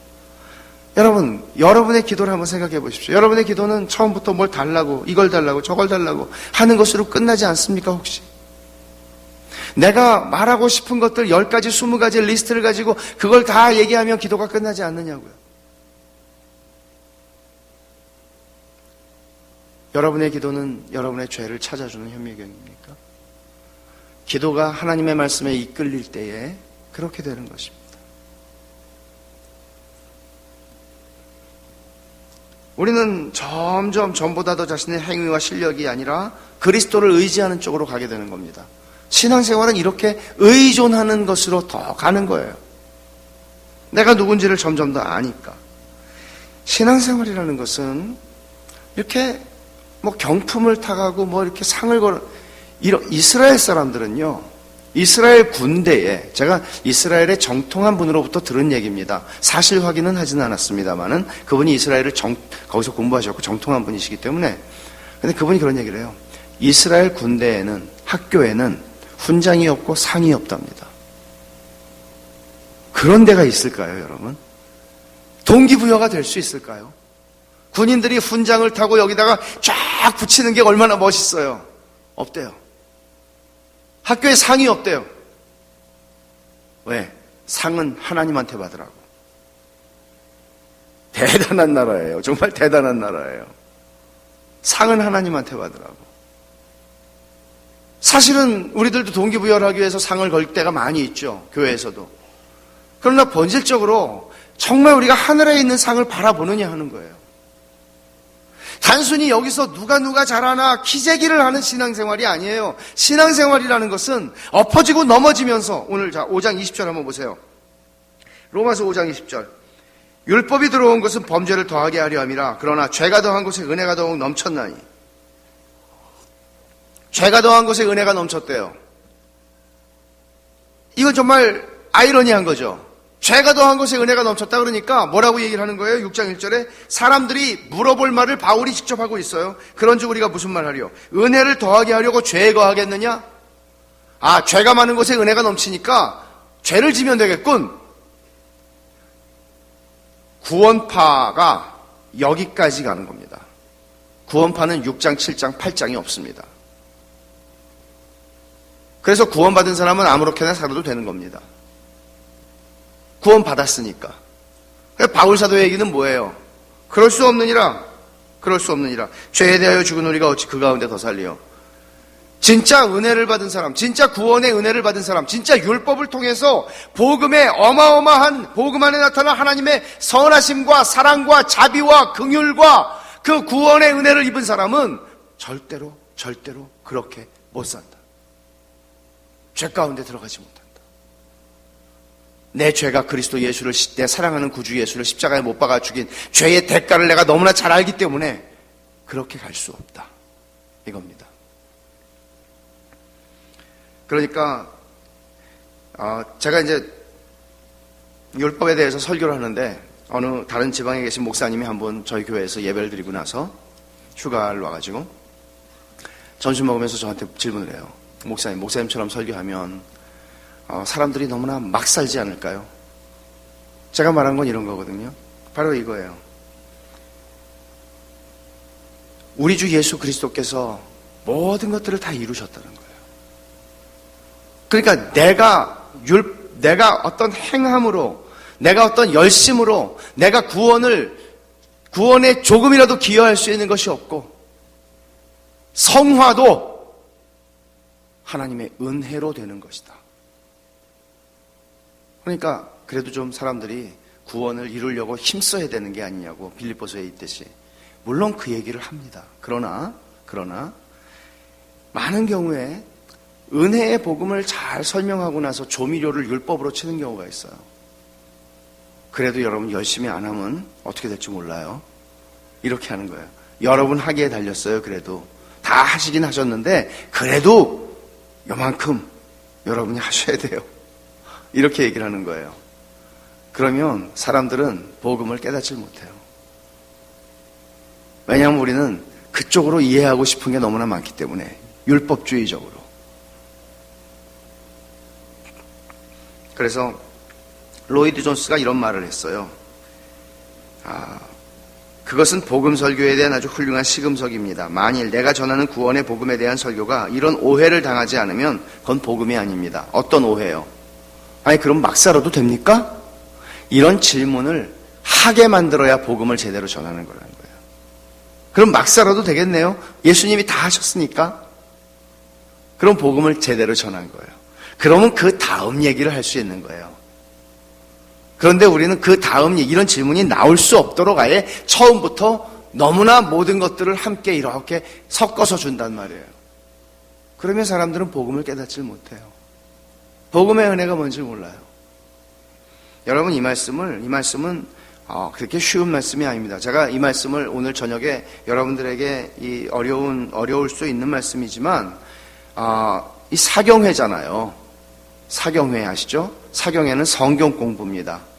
여러분, 여러분의 기도를 한번 생각해 보십시오. 여러분의 기도는 처음부터 뭘 달라고, 이걸 달라고, 저걸 달라고 하는 것으로 끝나지 않습니까, 혹시? 내가 말하고 싶은 것들 10가지, 20가지 리스트를 가지고 그걸 다 얘기하면 기도가 끝나지 않느냐고요. 여러분의 기도는 여러분의 죄를 찾아주는 현미경입니까? 기도가 하나님의 말씀에 이끌릴 때에 그렇게 되는 것입니다. 우리는 점점 전보다 더 자신의 행위와 실력이 아니라 그리스도를 의지하는 쪽으로 가게 되는 겁니다. 신앙생활은 이렇게 의존하는 것으로 더 가는 거예요. 내가 누군지를 점점 더 아니까. 신앙생활이라는 것은 이렇게 경품을 타가고 이렇게 상을 걸어, 이스라엘 사람들은요, 이스라엘 군대에, 제가 이스라엘의 정통한 분으로부터 들은 얘기입니다. 사실 확인은 하지는 않았습니다만은 그분이 이스라엘을 거기서 공부하셨고 정통한 분이시기 때문에. 근데 그분이 그런 얘기를 해요. 이스라엘 군대에는, 학교에는 훈장이 없고 상이 없답니다. 그런 데가 있을까요, 여러분? 동기부여가 될 수 있을까요? 군인들이 훈장을 타고 여기다가 쫙 붙이는 게 얼마나 멋있어요. 없대요. 학교에 상이 없대요. 왜? 상은 하나님한테 받으라고. 대단한 나라예요. 정말 대단한 나라예요. 상은 하나님한테 받으라고. 사실은 우리들도 동기부여를 하기 위해서 상을 걸 때가 많이 있죠. 교회에서도. 그러나 본질적으로 정말 우리가 하늘에 있는 상을 바라보느냐 하는 거예요. 단순히 여기서 누가 잘하나 기재기를 하는 신앙생활이 아니에요. 신앙생활이라는 것은 엎어지고 넘어지면서, 오늘 5장 20절 한번 보세요. 로마서 5장 20절. 율법이 들어온 것은 범죄를 더하게 하려 함이라. 그러나 죄가 더한 곳에 은혜가 더욱 넘쳤나니. 죄가 더한 곳에 은혜가 넘쳤대요. 이건 정말 아이러니한 거죠. 죄가 더한 것에 은혜가 넘쳤다 그러니까 뭐라고 얘기를 하는 거예요? 6장 1절에 사람들이 물어볼 말을 바울이 직접 하고 있어요. 그런즉 우리가 무슨 말 하려? 은혜를 더하게 하려고 죄에 거하겠느냐? 아, 죄가 많은 곳에 은혜가 넘치니까 죄를 지면 되겠군. 구원파가 여기까지 가는 겁니다. 구원파는 6장, 7장, 8장이 없습니다. 그래서 구원받은 사람은 아무렇게나 살아도 되는 겁니다. 구원받았으니까. 바울 사도의 얘기는 뭐예요? 그럴 수 없느니라. 그럴 수 없느니라. 죄에 대하여 죽은 우리가 어찌 그 가운데 더 살리요. 진짜 은혜를 받은 사람, 진짜 구원의 은혜를 받은 사람, 진짜 율법을 통해서 복음의 어마어마한, 복음 안에 나타난 하나님의 선하심과 사랑과 자비와 긍휼과 그 구원의 은혜를 입은 사람은 절대로 그렇게 못 산다. 죄 가운데 들어가지 못한다. 내 죄가 그리스도 예수를, 내 사랑하는 구주 예수를 십자가에 못 박아 죽인 죄의 대가를 내가 너무나 잘 알기 때문에 그렇게 갈 수 없다. 이겁니다. 그러니까 제가 이제 율법에 대해서 설교를 하는데 어느 다른 지방에 계신 목사님이 한번 저희 교회에서 예배를 드리고 나서 휴가를 와가지고 점심 먹으면서 저한테 질문을 해요. 목사님처럼 설교하면 사람들이 너무나 막 살지 않을까요? 제가 말한 건 이런 거거든요. 바로 이거예요. 우리 주 예수 그리스도께서 모든 것들을 다 이루셨다는 거예요. 그러니까 내가 어떤 행함으로, 내가 어떤 열심으로 내가 구원에 조금이라도 기여할 수 있는 것이 없고, 성화도 하나님의 은혜로 되는 것이다. 그러니까 그래도 좀 사람들이 구원을 이루려고 힘써야 되는 게 아니냐고 빌립보서에 있듯이. 물론 그 얘기를 합니다. 그러나 많은 경우에 은혜의 복음을 잘 설명하고 나서 조미료를 율법으로 치는 경우가 있어요. 그래도 여러분 열심히 안 하면 어떻게 될지 몰라요. 이렇게 하는 거예요. 여러분 하기에 달렸어요. 그래도 다 하시긴 하셨는데 그래도 요만큼 여러분이 하셔야 돼요. 이렇게 얘기를 하는 거예요. 그러면 사람들은 복음을 깨닫지 못해요. 왜냐하면 우리는 그쪽으로 이해하고 싶은 게 너무나 많기 때문에, 율법주의적으로. 그래서 로이드 존스가 이런 말을 했어요. 그것은 복음 설교에 대한 아주 훌륭한 시금석입니다. 만일 내가 전하는 구원의 복음에 대한 설교가 이런 오해를 당하지 않으면 그건 복음이 아닙니다. 어떤 오해요? 아니 그럼 막 살아도 됩니까? 이런 질문을 하게 만들어야 복음을 제대로 전하는 거라는 거예요. 그럼 막 살아도 되겠네요? 예수님이 다 하셨으니까? 그럼 복음을 제대로 전한 거예요. 그러면 그 다음 얘기를 할 수 있는 거예요. 그런데 우리는 그 다음 이런 질문이 나올 수 없도록 아예 처음부터 너무나 모든 것들을 함께 이렇게 섞어서 준단 말이에요. 그러면 사람들은 복음을 깨닫지 못해요. 복음의 은혜가 뭔지 몰라요. 여러분 이 말씀은 그렇게 쉬운 말씀이 아닙니다. 제가 이 말씀을 오늘 저녁에 여러분들에게 어려울 수 있는 말씀이지만 이 사경회잖아요. 사경회 아시죠? 사경회는 성경 공부입니다.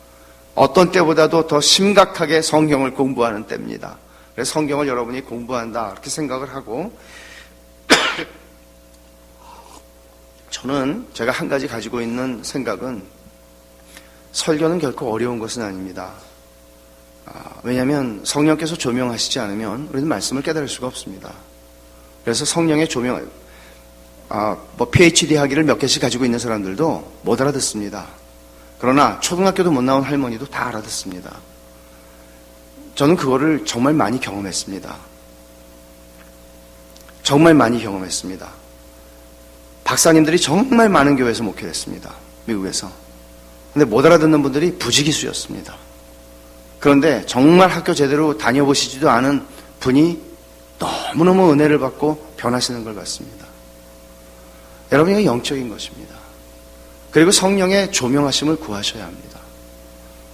어떤 때보다도 더 심각하게 성경을 공부하는 때입니다. 그래서 성경을 여러분이 공부한다 이렇게 생각을 하고 저는 제가 한 가지 가지고 있는 생각은 설교는 결코 어려운 것은 아닙니다. 왜냐하면 성령께서 조명하시지 않으면 우리는 말씀을 깨달을 수가 없습니다. 그래서 성령의 조명, PhD 학위를 몇 개씩 가지고 있는 사람들도 못 알아듣습니다. 그러나 초등학교도 못 나온 할머니도 다 알아듣습니다. 저는 그거를 정말 많이 경험했습니다. 정말 많이 경험했습니다. 박사님들이 정말 많은 교회에서 목회를 했습니다. 미국에서. 근데 못 알아듣는 분들이 부지기수였습니다. 그런데 정말 학교 제대로 다녀보시지도 않은 분이 너무너무 은혜를 받고 변하시는 걸 봤습니다. 여러분, 이거 영적인 것입니다. 그리고 성령의 조명하심을 구하셔야 합니다.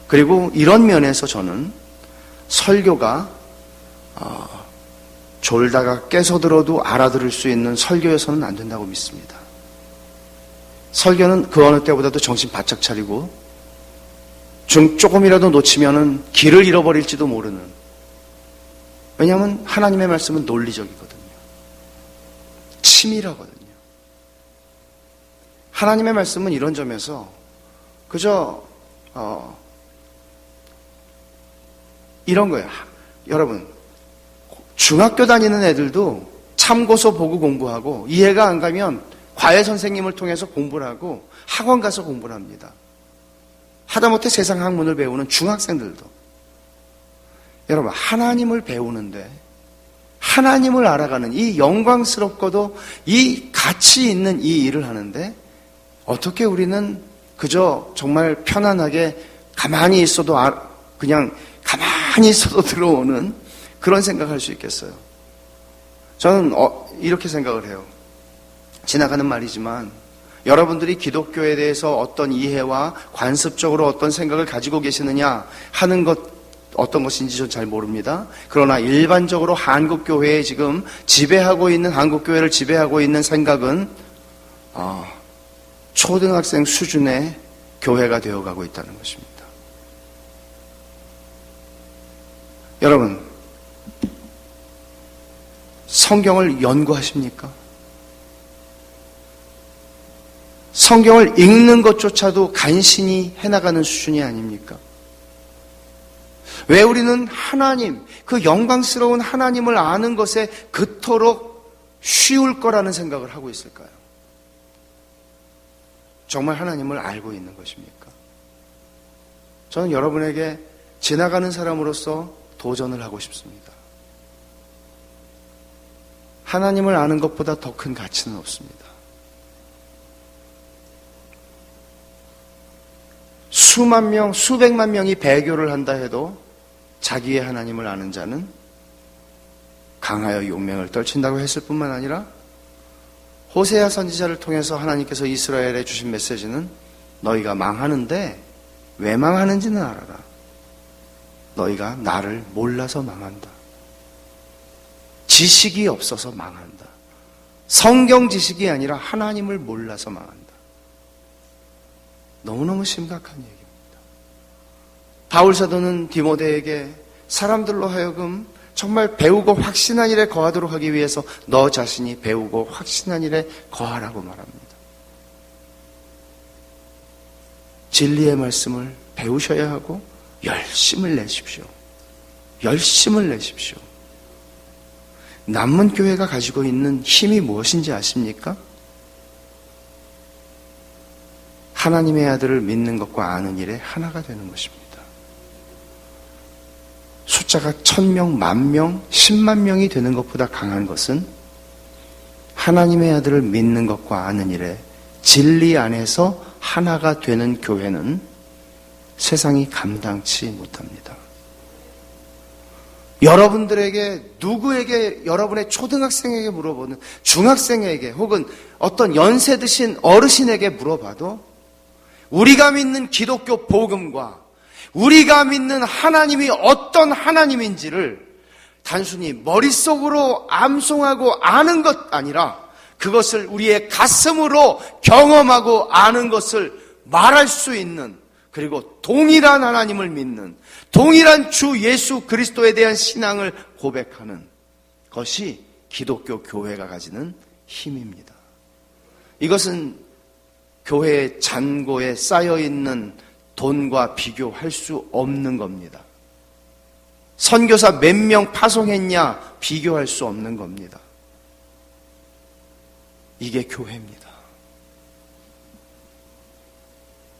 그리고 이런 면에서 저는 설교가 졸다가 깨서 들어도 알아들을 수 있는 설교여서는 안 된다고 믿습니다. 설교는 그 어느 때보다도 정신 바짝 차리고 조금이라도 놓치면은 길을 잃어버릴지도 모르는, 왜냐하면 하나님의 말씀은 논리적이거든요. 치밀하거든요. 하나님의 말씀은 이런 점에서 그저 이런 거예요. 여러분, 중학교 다니는 애들도 참고서 보고 공부하고 이해가 안 가면 과외 선생님을 통해서 공부를 하고 학원 가서 공부를 합니다. 하다못해 세상 학문을 배우는 중학생들도. 여러분, 하나님을 배우는데, 하나님을 알아가는 이 영광스럽고도 이 가치 있는 이 일을 하는데 어떻게 우리는 그저 정말 편안하게 가만히 있어도 그냥 가만히 있어도 들어오는 그런 생각할 수 있겠어요? 저는 이렇게 생각을 해요. 지나가는 말이지만 여러분들이 기독교에 대해서 어떤 이해와 관습적으로 어떤 생각을 가지고 계시느냐 하는 것, 어떤 것인지 전 잘 모릅니다. 그러나 일반적으로 한국교회에 지금 지배하고 있는, 한국교회를 지배하고 있는 생각은 초등학생 수준의 교회가 되어가고 있다는 것입니다. 여러분, 성경을 연구하십니까? 성경을 읽는 것조차도 간신히 해나가는 수준이 아닙니까? 왜 우리는 하나님, 그 영광스러운 하나님을 아는 것에 그토록 쉬울 거라는 생각을 하고 있을까요? 정말 하나님을 알고 있는 것입니까? 저는 여러분에게 지나가는 사람으로서 도전을 하고 싶습니다. 하나님을 아는 것보다 더 큰 가치는 없습니다. 수만 명, 수백만 명이 배교를 한다 해도 자기의 하나님을 아는 자는 강하여 용맹을 떨친다고 했을 뿐만 아니라 호세아 선지자를 통해서 하나님께서 이스라엘에 주신 메시지는 너희가 망하는데 왜 망하는지는 알아라. 너희가 나를 몰라서 망한다. 지식이 없어서 망한다. 성경 지식이 아니라 하나님을 몰라서 망한다. 너무너무 심각한 얘기입니다. 바울 사도는 디모데에게 사람들로 하여금 정말 배우고 확신한 일에 거하도록 하기 위해서 너 자신이 배우고 확신한 일에 거하라고 말합니다. 진리의 말씀을 배우셔야 하고 열심을 내십시오. 열심을 내십시오. 남문교회가 가지고 있는 힘이 무엇인지 아십니까? 하나님의 아들을 믿는 것과 아는 일에 하나가 되는 것입니다. 숫자가 1000명, 10,000명, 10만 명이 되는 것보다 강한 것은 하나님의 아들을 믿는 것과 아는 일에 진리 안에서 하나가 되는 교회는 세상이 감당치 못합니다. 여러분들에게, 누구에게, 여러분의 초등학생에게 물어보는, 중학생에게 혹은 어떤 연세 드신 어르신에게 물어봐도 우리가 믿는 기독교 복음과 우리가 믿는 하나님이 어떤 하나님인지를 단순히 머릿속으로 암송하고 아는 것 아니라 그것을 우리의 가슴으로 경험하고 아는 것을 말할 수 있는, 그리고 동일한 하나님을 믿는, 동일한 주 예수 그리스도에 대한 신앙을 고백하는 것이 기독교 교회가 가지는 힘입니다. 이것은 교회의 잔고에 쌓여있는 돈과 비교할 수 없는 겁니다. 선교사 몇 명 파송했냐 비교할 수 없는 겁니다. 이게 교회입니다.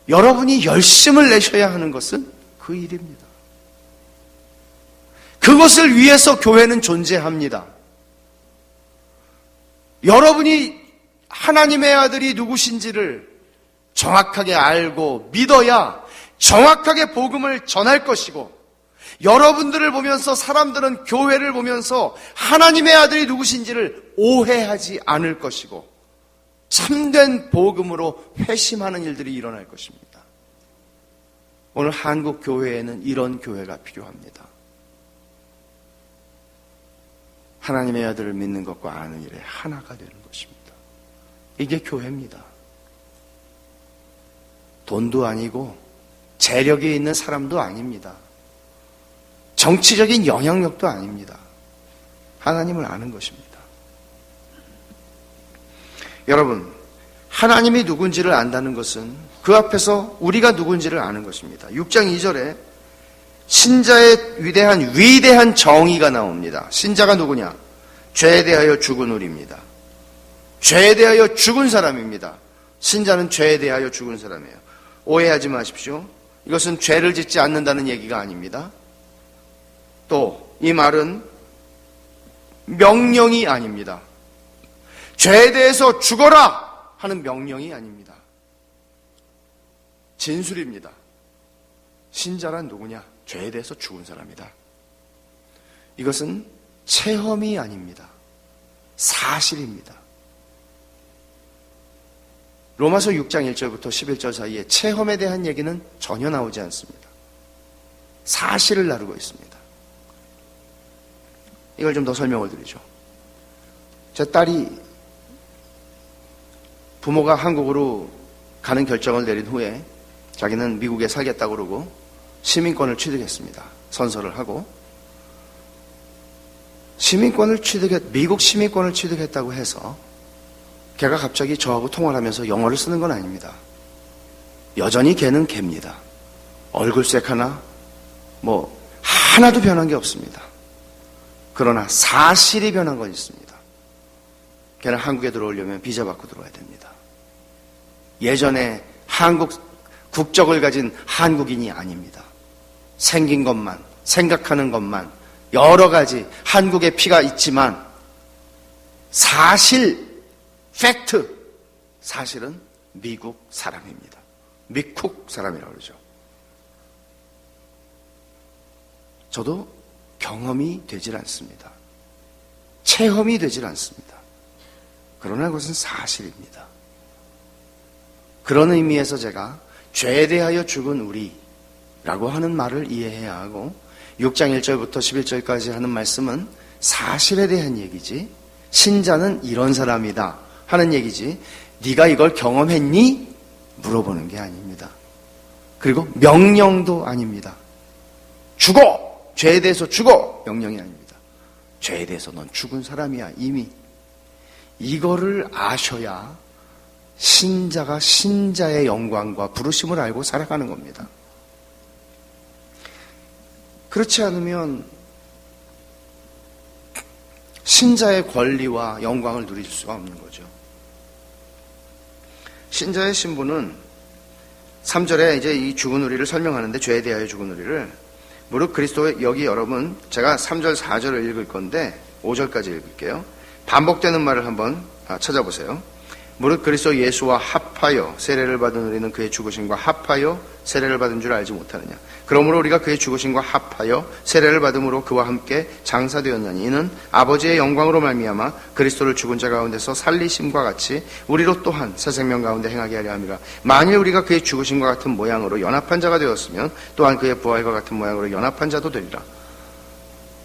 여러분이 열심을 내셔야 하는 것은 그 일입니다. 그것을 위해서 교회는 존재합니다. 여러분이 하나님의 아들이 누구신지를 정확하게 알고 믿어야 정확하게 복음을 전할 것이고, 여러분들을 보면서 사람들은 교회를 보면서 하나님의 아들이 누구신지를 오해하지 않을 것이고 참된 복음으로 회심하는 일들이 일어날 것입니다. 오늘 한국 교회에는 이런 교회가 필요합니다. 하나님의 아들을 믿는 것과 아는 일에 하나가 되는 것입니다. 이게 교회입니다. 돈도 아니고 재력이 있는 사람도 아닙니다. 정치적인 영향력도 아닙니다. 하나님을 아는 것입니다. 여러분, 하나님이 누군지를 안다는 것은 그 앞에서 우리가 누군지를 아는 것입니다. 6장 2절에 신자의 위대한 정의가 나옵니다. 신자가 누구냐? 죄에 대하여 죽은 우리입니다. 죄에 대하여 죽은 사람입니다. 신자는 죄에 대하여 죽은 사람이에요. 오해하지 마십시오. 이것은 죄를 짓지 않는다는 얘기가 아닙니다. 또 이 말은 명령이 아닙니다. 죄에 대해서 죽어라 하는 명령이 아닙니다. 진술입니다. 신자란 누구냐? 죄에 대해서 죽은 사람이다. 이것은 체험이 아닙니다. 사실입니다. 로마서 6장 1절부터 11절 사이에 체험에 대한 얘기는 전혀 나오지 않습니다. 사실을 나누고 있습니다. 이걸 좀 더 설명을 드리죠. 제 딸이 부모가 한국으로 가는 결정을 내린 후에 자기는 미국에 살겠다고 그러고 시민권을 취득했습니다. 선서를 하고 미국 시민권을 취득했다고 해서 걔가 갑자기 저하고 통화를 하면서 영어를 쓰는 건 아닙니다. 여전히 걔는 걔입니다. 얼굴색 하나 하나도 변한 게 없습니다. 그러나 사실이 변한 건 있습니다. 걔는 한국에 들어오려면 비자 받고 들어와야 됩니다. 예전에 한국 국적을 가진 한국인이 아닙니다. 생긴 것만, 생각하는 것만, 여러 가지 한국의 피가 있지만 팩트, 사실은 미국 사람입니다. 미국 사람이라고 그러죠. 저도 경험이 되질 않습니다. 체험이 되질 않습니다. 그러나 그것은 사실입니다. 그런 의미에서 제가 죄에 대하여 죽은 우리라고 하는 말을 이해해야 하고 6장 1절부터 11절까지 하는 말씀은 사실에 대한 얘기지, 신자는 이런 사람이다 하는 얘기지, 네가 이걸 경험했니? 물어보는 게 아닙니다. 그리고 명령도 아닙니다. 죽어! 죄에 대해서 죽어! 명령이 아닙니다. 죄에 대해서 넌 죽은 사람이야 이미. 이거를 아셔야 신자가 신자의 영광과 부르심을 알고 살아가는 겁니다. 그렇지 않으면 신자의 권리와 영광을 누릴 수가 없는 거죠. 신자의 신분은 3절에 이제 이 죽은 우리를 설명하는데, 죄에 대하여 죽은 우리를 무릇 그리스도의, 여기 여러분 제가 3절 4절을 읽을 건데 5절까지 읽을게요. 반복되는 말을 한번 찾아보세요. 무릇 그리스도 예수와 합하여 세례를 받은 우리는 그의 죽으심과 합하여 세례를 받은 줄 알지 못하느냐. 그러므로 우리가 그의 죽으심과 합하여 세례를 받음으로 그와 함께 장사되었나니 이는 아버지의 영광으로 말미암아 그리스도를 죽은 자 가운데서 살리심과 같이 우리로 또한 새 생명 가운데 행하게 하려 함이라. 만일 우리가 그의 죽으심과 같은 모양으로 연합한 자가 되었으면 또한 그의 부활과 같은 모양으로 연합한 자도 되리라.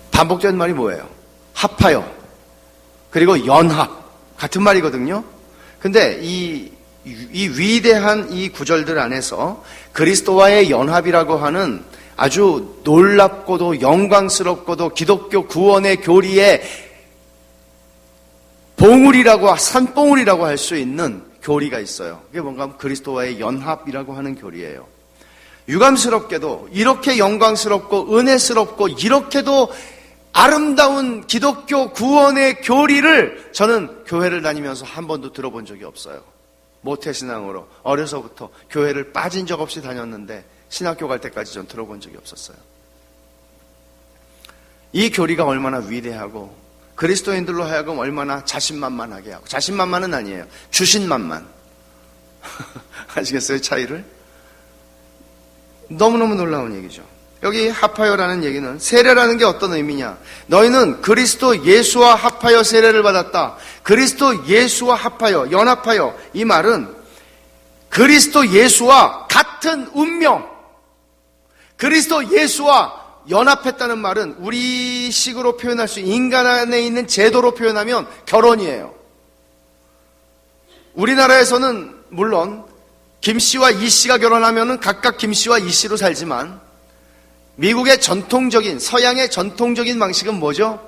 반복된 말이 뭐예요? 합하여, 그리고 연합, 같은 말이거든요. 근데 이 위대한 이 구절들 안에서 그리스도와의 연합이라고 하는 아주 놀랍고도 영광스럽고도 기독교 구원의 교리의 봉우리라고, 산봉우리라고 할 수 있는 교리가 있어요. 그게 뭔가 하면 그리스도와의 연합이라고 하는 교리예요. 유감스럽게도 이렇게 영광스럽고 은혜스럽고 이렇게도 아름다운 기독교 구원의 교리를 저는 교회를 다니면서 한 번도 들어본 적이 없어요. 모태신앙으로 어려서부터 교회를 빠진 적 없이 다녔는데 신학교 갈 때까지 전 들어본 적이 없었어요. 이 교리가 얼마나 위대하고 그리스도인들로 하여금 얼마나 자신만만하게 하고, 자신만만은 아니에요, 주신만만. 아시겠어요, 차이를? 너무너무 놀라운 얘기죠. 여기 합하여라는 얘기는, 세례라는 게 어떤 의미냐? 너희는 그리스도 예수와 합하여 세례를 받았다. 그리스도 예수와 합하여, 연합하여, 이 말은 그리스도 예수와 같은 운명, 그리스도 예수와 연합했다는 말은 우리식으로 표현할 수, 인간 안에 있는 제도로 표현하면 결혼이에요. 우리나라에서는 물론 김 씨와 이 씨가 결혼하면은 각각 김 씨와 이 씨로 살지만, 미국의 전통적인, 서양의 전통적인 방식은 뭐죠?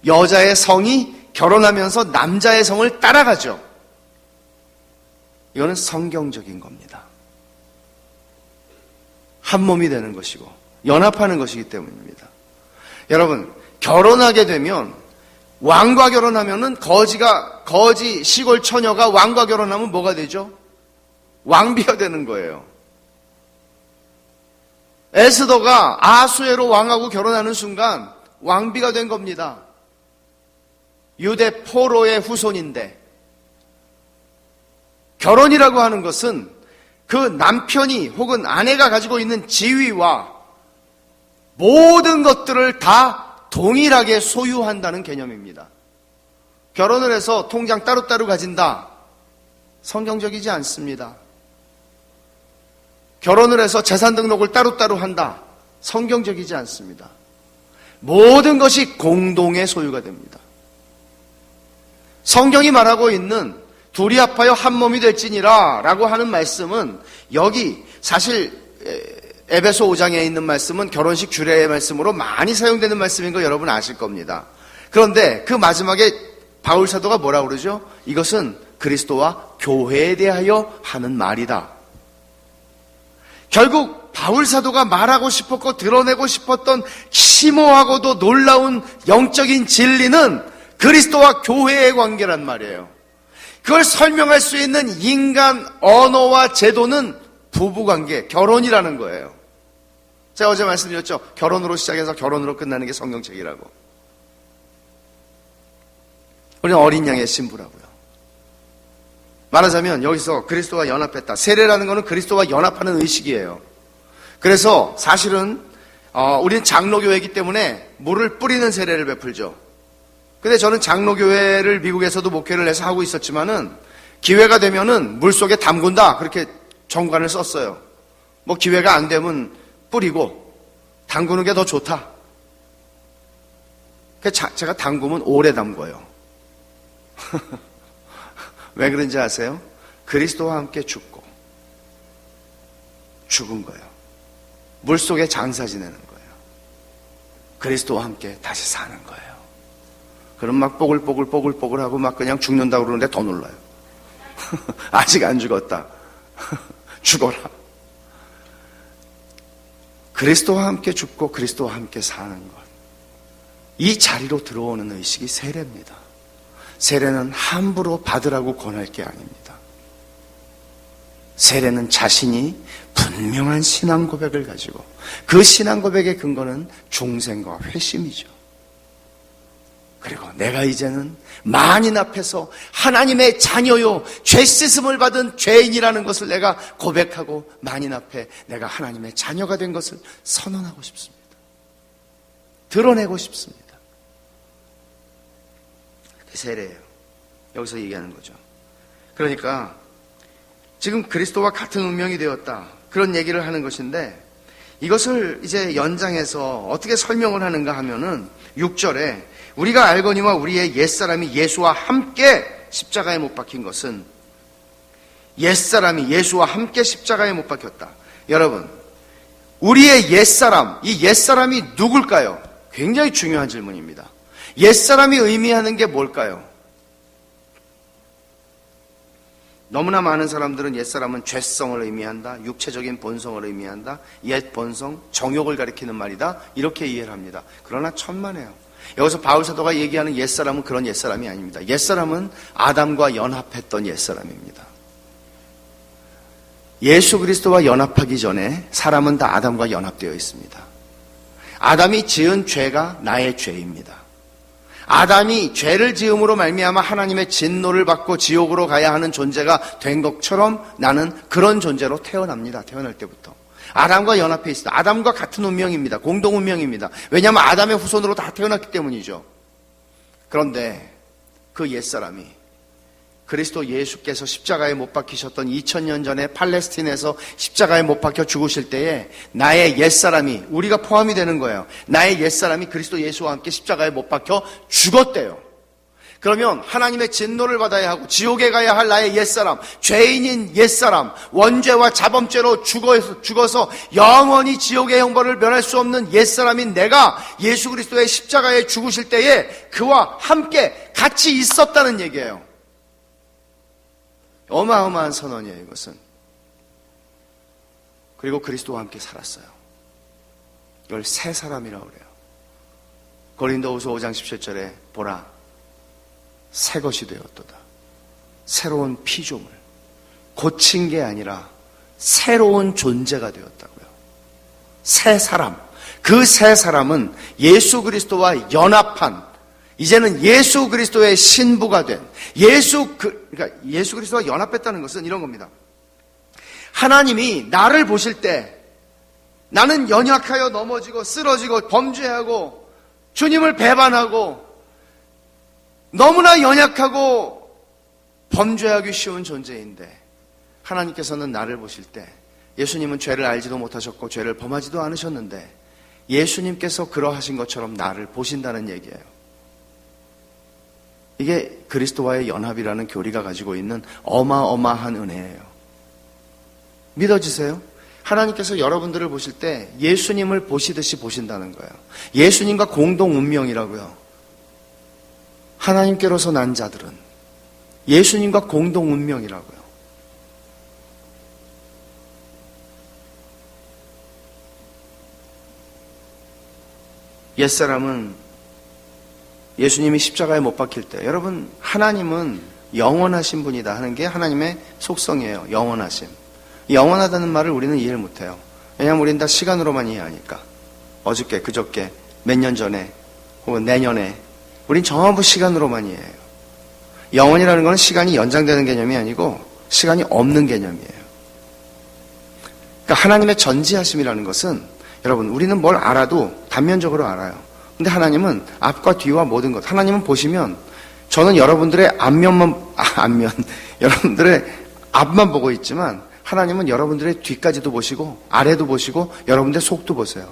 여자의 성이 결혼하면서 남자의 성을 따라가죠. 이거는 성경적인 겁니다. 한 몸이 되는 것이고 연합하는 것이기 때문입니다. 여러분, 결혼하게 되면, 왕과 결혼하면은 거지 시골 처녀가 왕과 결혼하면 뭐가 되죠? 왕비가 되는 거예요. 에스더가 아수에로 왕하고 결혼하는 순간 왕비가 된 겁니다. 유대 포로의 후손인데, 결혼이라고 하는 것은 그 남편이 혹은 아내가 가지고 있는 지위와 모든 것들을 다 동일하게 소유한다는 개념입니다. 결혼을 해서 통장 따로따로 가진다, 성경적이지 않습니다. 결혼을 해서 재산 등록을 따로따로 한다, 성경적이지 않습니다. 모든 것이 공동의 소유가 됩니다. 성경이 말하고 있는 둘이 합하여 한 몸이 될지니라 라고 하는 말씀은, 여기 사실 에베소 5장에 있는 말씀은 결혼식 주례의 말씀으로 많이 사용되는 말씀인 거 여러분 아실 겁니다. 그런데 그 마지막에 바울 사도가 뭐라고 그러죠? 이것은 그리스도와 교회에 대하여 하는 말이다. 결국 바울 사도가 말하고 싶었고 드러내고 싶었던 심오하고도 놀라운 영적인 진리는 그리스도와 교회의 관계란 말이에요. 그걸 설명할 수 있는 인간 언어와 제도는 부부관계, 결혼이라는 거예요. 제가 어제 말씀드렸죠. 결혼으로 시작해서 결혼으로 끝나는 게 성경책이라고. 우리는 어린 양의 신부라고요. 말하자면 여기서 그리스도와 연합했다. 세례라는 것은 그리스도와 연합하는 의식이에요. 그래서 사실은 우리는 장로교회이기 때문에 물을 뿌리는 세례를 베풀죠. 근데 저는 장로교회를 미국에서도 목회를 해서 하고 있었지만은, 기회가 되면은 물속에 담근다, 그렇게 정관을 썼어요. 뭐 기회가 안 되면 뿌리고 담그는 게 더 좋다. 제가 담그면 오래 담궈요. 왜 그런지 아세요? 그리스도와 함께 죽고 죽은 거예요. 물속에 장사 지내는 거예요. 그리스도와 함께 다시 사는 거예요. 그럼 막 뽀글뽀글하고 막 그냥 죽는다고 그러는데 더 놀라요. 아직 안 죽었다. 죽어라. 그리스도와 함께 죽고 그리스도와 함께 사는 것. 이 자리로 들어오는 의식이 세례입니다. 세례는 함부로 받으라고 권할 게 아닙니다. 세례는 자신이 분명한 신앙 고백을 가지고 그 신앙 고백의 근거는 중생과 회심이죠. 그리고 내가 이제는 만인 앞에서 하나님의 자녀요, 죄 씻음을 받은 죄인이라는 것을 내가 고백하고 만인 앞에 내가 하나님의 자녀가 된 것을 선언하고 싶습니다. 드러내고 싶습니다. 그게 세례예요. 여기서 얘기하는 거죠. 그러니까 지금 그리스도와 같은 운명이 되었다, 그런 얘기를 하는 것인데, 이것을 이제 연장해서 어떻게 설명을 하는가 하면은 6절에 우리가 알거니와 우리의 옛사람이 예수와 함께 십자가에 못 박힌 것은, 옛사람이 예수와 함께 십자가에 못 박혔다. 여러분, 우리의 옛사람, 이 옛사람이 누굴까요? 굉장히 중요한 질문입니다. 옛사람이 의미하는 게 뭘까요? 너무나 많은 사람들은 옛사람은 죄성을 의미한다, 육체적인 본성을 의미한다, 옛 본성, 정욕을 가리키는 말이다, 이렇게 이해를 합니다. 그러나 천만에요. 여기서 바울 사도가 얘기하는 옛사람은 그런 옛사람이 아닙니다. 옛사람은 아담과 연합했던 옛사람입니다. 예수 그리스도와 연합하기 전에 사람은 다 아담과 연합되어 있습니다. 아담이 지은 죄가 나의 죄입니다. 아담이 죄를 지음으로 말미암아 하나님의 진노를 받고 지옥으로 가야 하는 존재가 된 것처럼 나는 그런 존재로 태어납니다. 태어날 때부터. 아담과 연합해 있습니다. 아담과 같은 운명입니다. 공동 운명입니다. 왜냐하면 아담의 후손으로 다 태어났기 때문이죠. 그런데 그 옛사람이 그리스도 예수께서 십자가에 못 박히셨던 2000년 전에 팔레스틴에서 십자가에 못 박혀 죽으실 때에 나의 옛사람이, 우리가 포함이 되는 거예요. 나의 옛사람이 그리스도 예수와 함께 십자가에 못 박혀 죽었대요. 그러면 하나님의 진노를 받아야 하고 지옥에 가야 할 나의 옛사람, 죄인인 옛사람, 원죄와 자범죄로 죽어서 영원히 지옥의 형벌을 면할 수 없는 옛사람인 내가 예수 그리스도의 십자가에 죽으실 때에 그와 함께 같이 있었다는 얘기예요. 어마어마한 선언이에요, 이것은. 그리고 그리스도와 함께 살았어요. 이걸 새 사람이라고 그래요. 고린도후서 5장 17절에 보라, 새 것이 되었도다. 새로운 피조물. 고친 게 아니라 새로운 존재가 되었다고요. 새 사람. 그 새 사람은 예수 그리스도와 연합한, 이제는 예수 그리스도의 신부가 된, 그러니까 예수 그리스도와 연합했다는 것은 이런 겁니다. 하나님이 나를 보실 때 나는 연약하여 넘어지고 쓰러지고 범죄하고 주님을 배반하고 너무나 연약하고 범죄하기 쉬운 존재인데, 하나님께서는 나를 보실 때, 예수님은 죄를 알지도 못하셨고 죄를 범하지도 않으셨는데 예수님께서 그러하신 것처럼 나를 보신다는 얘기예요. 이게 그리스도와의 연합이라는 교리가 가지고 있는 어마어마한 은혜예요. 믿어지세요? 하나님께서 여러분들을 보실 때 예수님을 보시듯이 보신다는 거예요. 예수님과 공동 운명이라고요. 하나님께로서 난 자들은 예수님과 공동 운명이라고요. 옛사람은 예수님이 십자가에 못 박힐 때, 여러분, 하나님은 영원하신 분이다 하는 게 하나님의 속성이에요. 영원하심. 영원하다는 말을 우리는 이해를 못해요. 왜냐하면 우리는 다 시간으로만 이해하니까. 어저께, 그저께, 몇 년 전에, 혹은 내년에, 우린 전부 시간으로만 이해해요. 영원이라는 건 시간이 연장되는 개념이 아니고 시간이 없는 개념이에요. 그러니까 하나님의 전지하심이라는 것은, 여러분, 우리는 뭘 알아도 단면적으로 알아요. 근데 하나님은 앞과 뒤와 모든 것, 하나님은 보시면, 저는 여러분들의 여러분들의 앞만 보고 있지만 하나님은 여러분들의 뒤까지도 보시고 아래도 보시고 여러분들의 속도 보세요.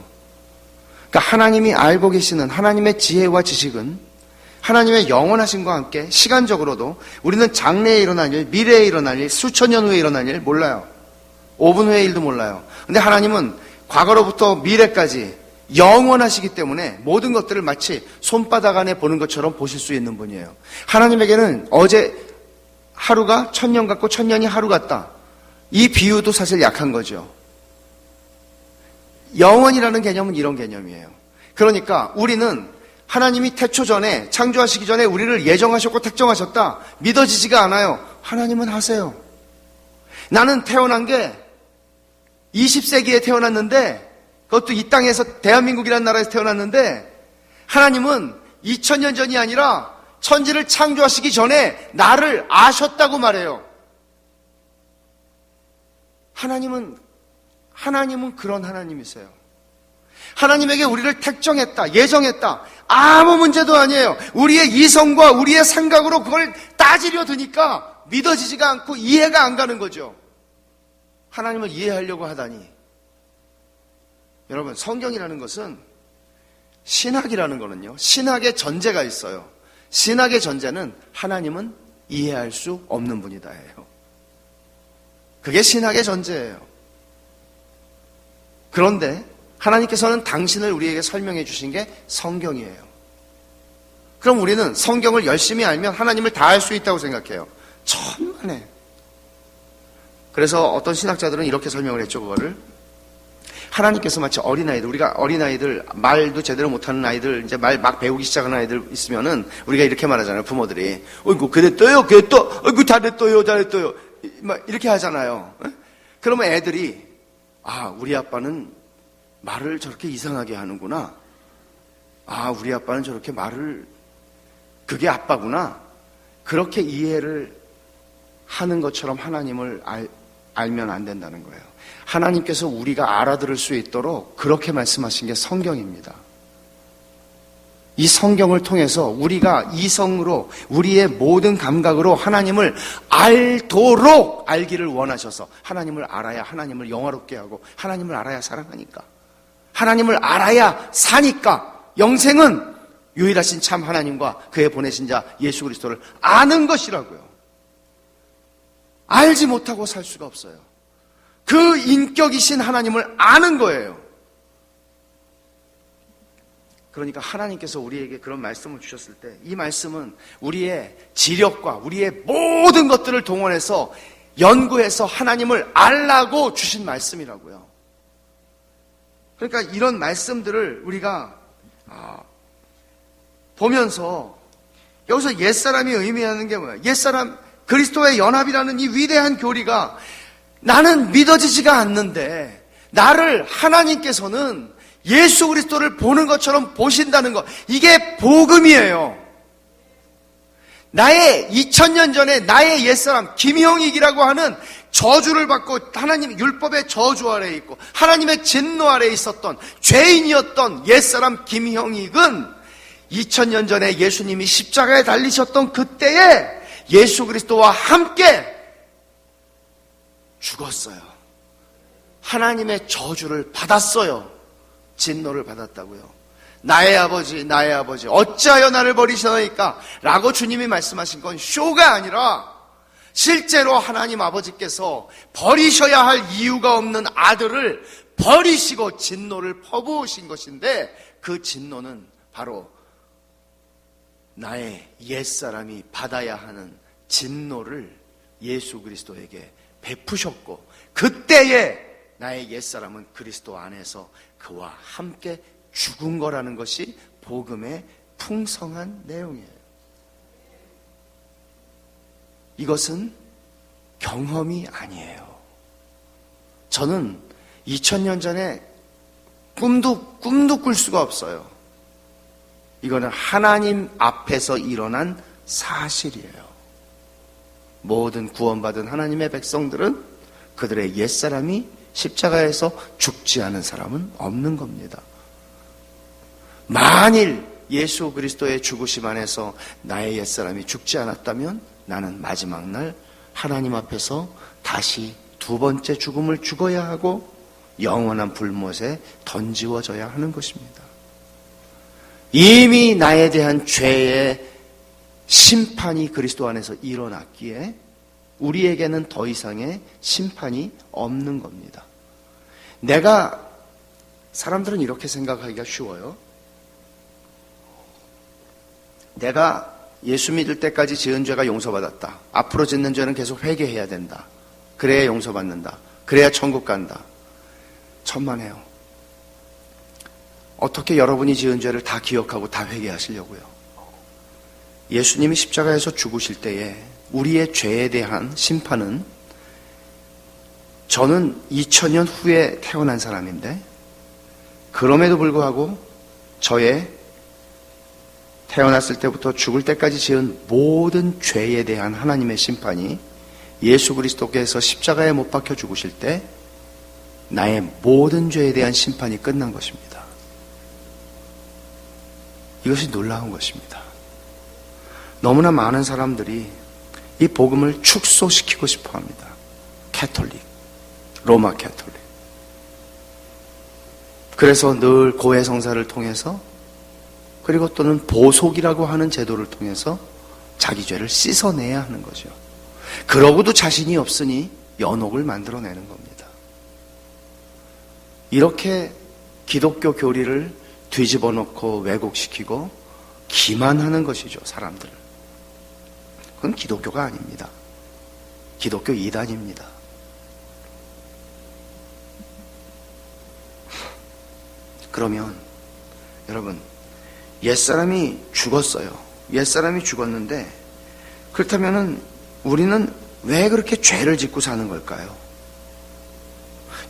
그러니까 하나님이 알고 계시는 하나님의 지혜와 지식은 하나님의 영원하심과 함께 시간적으로도 우리는 장래에 일어날 일, 미래에 일어날 일, 수천 년 후에 일어날 일 몰라요. 5분 후의 일도 몰라요. 근데 하나님은 과거로부터 미래까지 영원하시기 때문에 모든 것들을 마치 손바닥 안에 보는 것처럼 보실 수 있는 분이에요. 하나님에게는 어제 하루가 1000년 같고 1000년이 하루 같다. 이 비유도 사실 약한 거죠. 영원이라는 개념은 이런 개념이에요. 그러니까 우리는 하나님이 태초 전에, 창조하시기 전에 우리를 예정하셨고 택정하셨다. 믿어지지가 않아요. 하나님은 하세요. 나는 태어난 게 20세기에 태어났는데, 그것도 이 땅에서, 대한민국이라는 나라에서 태어났는데, 하나님은 2000년 전이 아니라 천지를 창조하시기 전에 나를 아셨다고 말해요. 하나님은 그런 하나님이세요. 하나님에게 우리를 택정했다, 예정했다. 아무 문제도 아니에요. 우리의 이성과 우리의 생각으로 그걸 따지려 드니까 믿어지지가 않고 이해가 안 가는 거죠. 하나님을 이해하려고 하다니. 여러분, 성경이라는 것은, 신학이라는 거는요, 신학의 전제가 있어요. 신학의 전제는 하나님은 이해할 수 없는 분이다예요. 그게 신학의 전제예요. 그런데 하나님께서는 당신을 우리에게 설명해 주신 게 성경이에요. 그럼 우리는 성경을 열심히 알면 하나님을 다 알 수 있다고 생각해요. 천만에. 그래서 어떤 신학자들은 이렇게 설명을 했죠, 그거를. 하나님께서 마치 어린아이들, 우리가 어린아이들, 말도 제대로 못하는 아이들, 이제 말 막 배우기 시작하는 아이들 있으면은 우리가 이렇게 말하잖아요, 부모들이. 어이구, 그랬어요, 그랬어, 어이구, 잘했어요, 잘했어요. 막 이렇게 하잖아요. 그러면 애들이, 아, 우리 아빠는 말을 저렇게 이상하게 하는구나. 아, 우리 아빠는 저렇게 말을, 그게 아빠구나. 그렇게 이해를 하는 것처럼 하나님을 알면 안 된다는 거예요. 하나님께서 우리가 알아들을 수 있도록 그렇게 말씀하신 게 성경입니다. 이 성경을 통해서 우리가 이성으로, 우리의 모든 감각으로 하나님을 알도록 알기를 원하셔서, 하나님을 알아야 하나님을 영화롭게 하고, 하나님을 알아야 사랑하니까, 하나님을 알아야 사니까, 영생은 유일하신 참 하나님과 그의 보내신 자 예수 그리스도를 아는 것이라고요. 알지 못하고 살 수가 없어요. 그 인격이신 하나님을 아는 거예요. 그러니까 하나님께서 우리에게 그런 말씀을 주셨을 때, 이 말씀은 우리의 지력과 우리의 모든 것들을 동원해서 연구해서 하나님을 알라고 주신 말씀이라고요. 그러니까 이런 말씀들을 우리가 보면서, 여기서 옛사람이 의미하는 게 뭐예요? 옛사람, 그리스도의 연합이라는 이 위대한 교리가, 나는 믿어지지가 않는데 나를 하나님께서는 예수 그리스도를 보는 것처럼 보신다는 것, 이게 복음이에요. 나의 2000년 전에 나의 옛사람 김형익이라고 하는 저주를 받고 하나님 율법의 저주 아래에 있고 하나님의 진노 아래에 있었던 죄인이었던 옛사람 김형익은 2000년 전에 예수님이 십자가에 달리셨던 그때에 예수 그리스도와 함께 죽었어요. 하나님의 저주를 받았어요. 진노를 받았다고요. 나의 아버지, 나의 아버지, 어찌하여 나를 버리시나이까? 라고 주님이 말씀하신 건 쇼가 아니라 실제로 하나님 아버지께서 버리셔야 할 이유가 없는 아들을 버리시고 진노를 퍼부으신 것인데, 그 진노는 바로 나의 옛사람이 받아야 하는 진노를 예수 그리스도에게 베푸셨고, 그때에 나의 옛사람은 그리스도 안에서 그와 함께 죽은 거라는 것이 복음의 풍성한 내용이에요. 이것은 경험이 아니에요. 저는 2000년 전에 꿈도 꿀 수가 없어요. 이거는 하나님 앞에서 일어난 사실이에요. 모든 구원받은 하나님의 백성들은 그들의 옛사람이 십자가에서 죽지 않은 사람은 없는 겁니다. 만일 예수 그리스도의 죽으심 안에서 나의 옛사람이 죽지 않았다면 나는 마지막 날 하나님 앞에서 다시 두 번째 죽음을 죽어야 하고 영원한 불못에 던지워져야 하는 것입니다. 이미 나에 대한 죄의 심판이 그리스도 안에서 일어났기에 우리에게는 더 이상의 심판이 없는 겁니다. 사람들은 이렇게 생각하기가 쉬워요. 내가 예수 믿을 때까지 지은 죄가 용서받았다. 앞으로 짓는 죄는 계속 회개해야 된다. 그래야 용서받는다. 그래야 천국 간다. 천만에요. 어떻게 여러분이 지은 죄를 다 기억하고 다 회개하시려고요? 예수님이 십자가에서 죽으실 때에 우리의 죄에 대한 심판은, 저는 2000년 후에 태어난 사람인데 그럼에도 불구하고 저의 태어났을 때부터 죽을 때까지 지은 모든 죄에 대한 하나님의 심판이 예수 그리스도께서 십자가에 못 박혀 죽으실 때 나의 모든 죄에 대한 심판이 끝난 것입니다. 이것이 놀라운 것입니다. 너무나 많은 사람들이 이 복음을 축소시키고 싶어 합니다. 캐톨릭, 로마 캐톨릭. 그래서 늘 고해성사를 통해서, 그리고 또는 보속이라고 하는 제도를 통해서 자기 죄를 씻어내야 하는 거죠. 그러고도 자신이 없으니 연옥을 만들어내는 겁니다. 이렇게 기독교 교리를 뒤집어 놓고 왜곡시키고 기만하는 것이죠, 사람들을. 그건 기독교가 아닙니다. 기독교 이단입니다. 그러면 여러분, 옛사람이 죽었어요. 옛사람이 죽었는데, 그렇다면 우리는 왜 그렇게 죄를 짓고 사는 걸까요?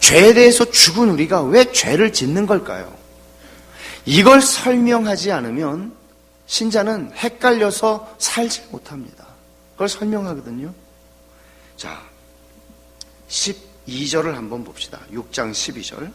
죄에 대해서 죽은 우리가 왜 죄를 짓는 걸까요? 이걸 설명하지 않으면 신자는 헷갈려서 살지 못합니다. 그걸 설명하거든요. 자, 12절을 한번 봅시다. 6장 12절.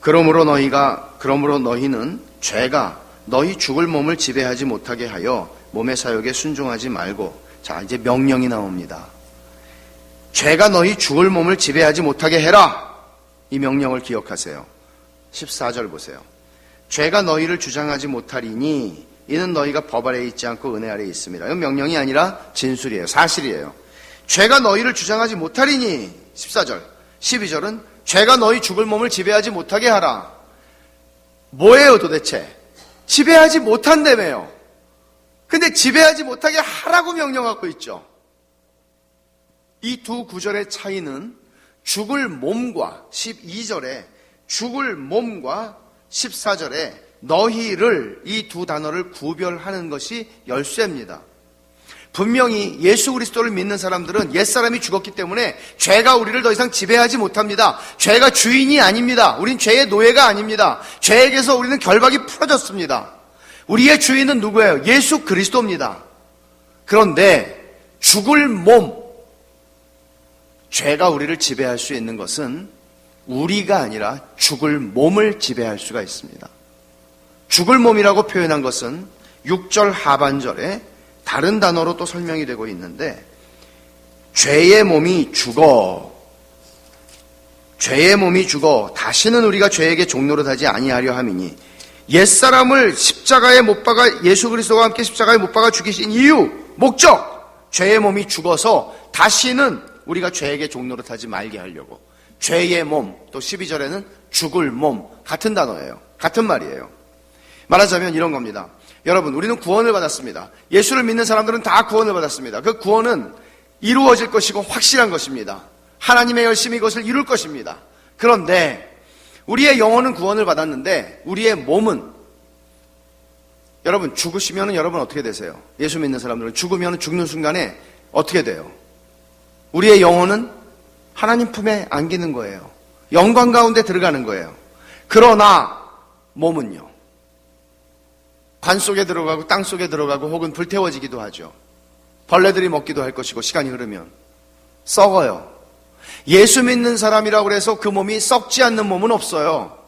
그러므로 너희는 죄가 너희 죽을 몸을 지배하지 못하게 하여 몸의 사욕에 순종하지 말고. 자, 이제 명령이 나옵니다. 죄가 너희 죽을 몸을 지배하지 못하게 해라. 이 명령을 기억하세요. 14절 보세요. 죄가 너희를 주장하지 못하리니 이는 너희가 법 아래에 있지 않고 은혜 아래에 있습니다. 이건 명령이 아니라 진술이에요. 사실이에요. 죄가 너희를 주장하지 못하리니 14절. 12절은 죄가 너희 죽을 몸을 지배하지 못하게 하라. 뭐예요 도대체? 지배하지 못한다며요. 근데 지배하지 못하게 하라고 명령하고 있죠. 이 두 구절의 차이는 죽을 몸과 12절에 죽을 몸과 14절에 너희를, 이 두 단어를 구별하는 것이 열쇠입니다. 분명히 예수 그리스도를 믿는 사람들은 옛사람이 죽었기 때문에 죄가 우리를 더 이상 지배하지 못합니다. 죄가 주인이 아닙니다. 우린 죄의 노예가 아닙니다. 죄에게서 우리는 결박이 풀어졌습니다. 우리의 주인은 누구예요? 예수 그리스도입니다. 그런데 죽을 몸, 죄가 우리를 지배할 수 있는 것은 우리가 아니라 죽을 몸을 지배할 수가 있습니다. 죽을 몸이라고 표현한 것은 6절 하반절에 다른 단어로 또 설명이 되고 있는데, 죄의 몸이 죽어 다시는 우리가 죄에게 종노릇하지 아니하려 함이니, 옛사람을 십자가에 못 박아, 예수 그리스도와 함께 십자가에 못 박아 죽이신 이유, 목적, 죄의 몸이 죽어서 다시는 우리가 죄에게 종노릇하지 말게 하려고. 죄의 몸, 또 12절에는 죽을 몸, 같은 단어예요. 같은 말이에요. 말하자면 이런 겁니다. 여러분, 우리는 구원을 받았습니다. 예수를 믿는 사람들은 다 구원을 받았습니다. 그 구원은 이루어질 것이고 확실한 것입니다. 하나님의 열심이 그것을 이룰 것입니다. 그런데 우리의 영혼은 구원을 받았는데 우리의 몸은, 여러분 죽으시면 여러분 어떻게 되세요? 예수 믿는 사람들은 죽으면 죽는 순간에 어떻게 돼요? 우리의 영혼은 하나님 품에 안기는 거예요. 영광 가운데 들어가는 거예요. 그러나 몸은요, 관 속에 들어가고 땅 속에 들어가고 혹은 불태워지기도 하죠. 벌레들이 먹기도 할 것이고 시간이 흐르면 썩어요. 예수 믿는 사람이라고 해서 그 몸이 썩지 않는 몸은 없어요.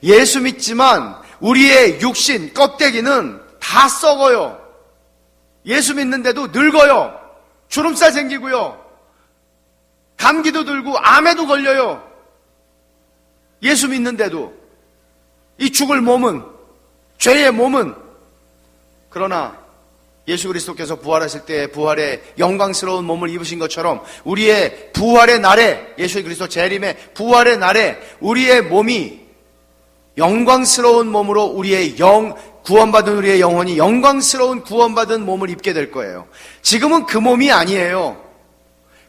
예수 믿지만 우리의 육신, 껍데기는 다 썩어요. 예수 믿는데도 늙어요. 주름살 생기고요. 감기도 들고 암에도 걸려요. 예수 믿는데도. 이 죽을 몸은, 죄의 몸은, 그러나 예수 그리스도께서 부활하실 때 부활의 영광스러운 몸을 입으신 것처럼 우리의 부활의 날에, 예수 그리스도 재림의 부활의 날에 우리의 몸이 영광스러운 몸으로, 우리의 구원받은 우리의 영혼이 영광스러운 구원받은 몸을 입게 될 거예요. 지금은 그 몸이 아니에요.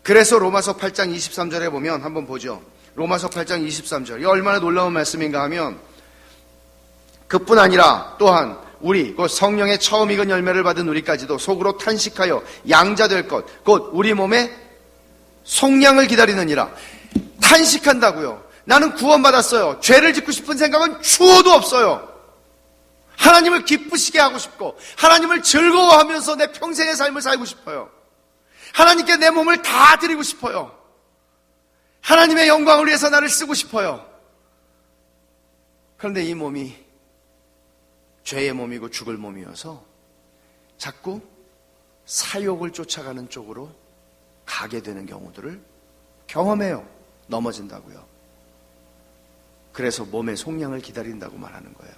그래서 로마서 8장 23절에 보면 한번 보죠. 로마서 8장 23절. 이 얼마나 놀라운 말씀인가 하면 그뿐 아니라 또한 우리 곧 성령의 처음 익은 열매를 받은 우리까지도 속으로 탄식하여 양자될 것 곧 우리 몸에 속량을 기다리느니라. 탄식한다고요. 나는 구원받았어요. 죄를 짓고 싶은 생각은 추호도 없어요. 하나님을 기쁘시게 하고 싶고 하나님을 즐거워하면서 내 평생의 삶을 살고 싶어요. 하나님께 내 몸을 다 드리고 싶어요. 하나님의 영광을 위해서 나를 쓰고 싶어요. 그런데 이 몸이 죄의 몸이고 죽을 몸이어서 자꾸 사욕을 쫓아가는 쪽으로 가게 되는 경우들을 경험해요. 넘어진다고요. 그래서 몸의 속량을 기다린다고 말하는 거예요.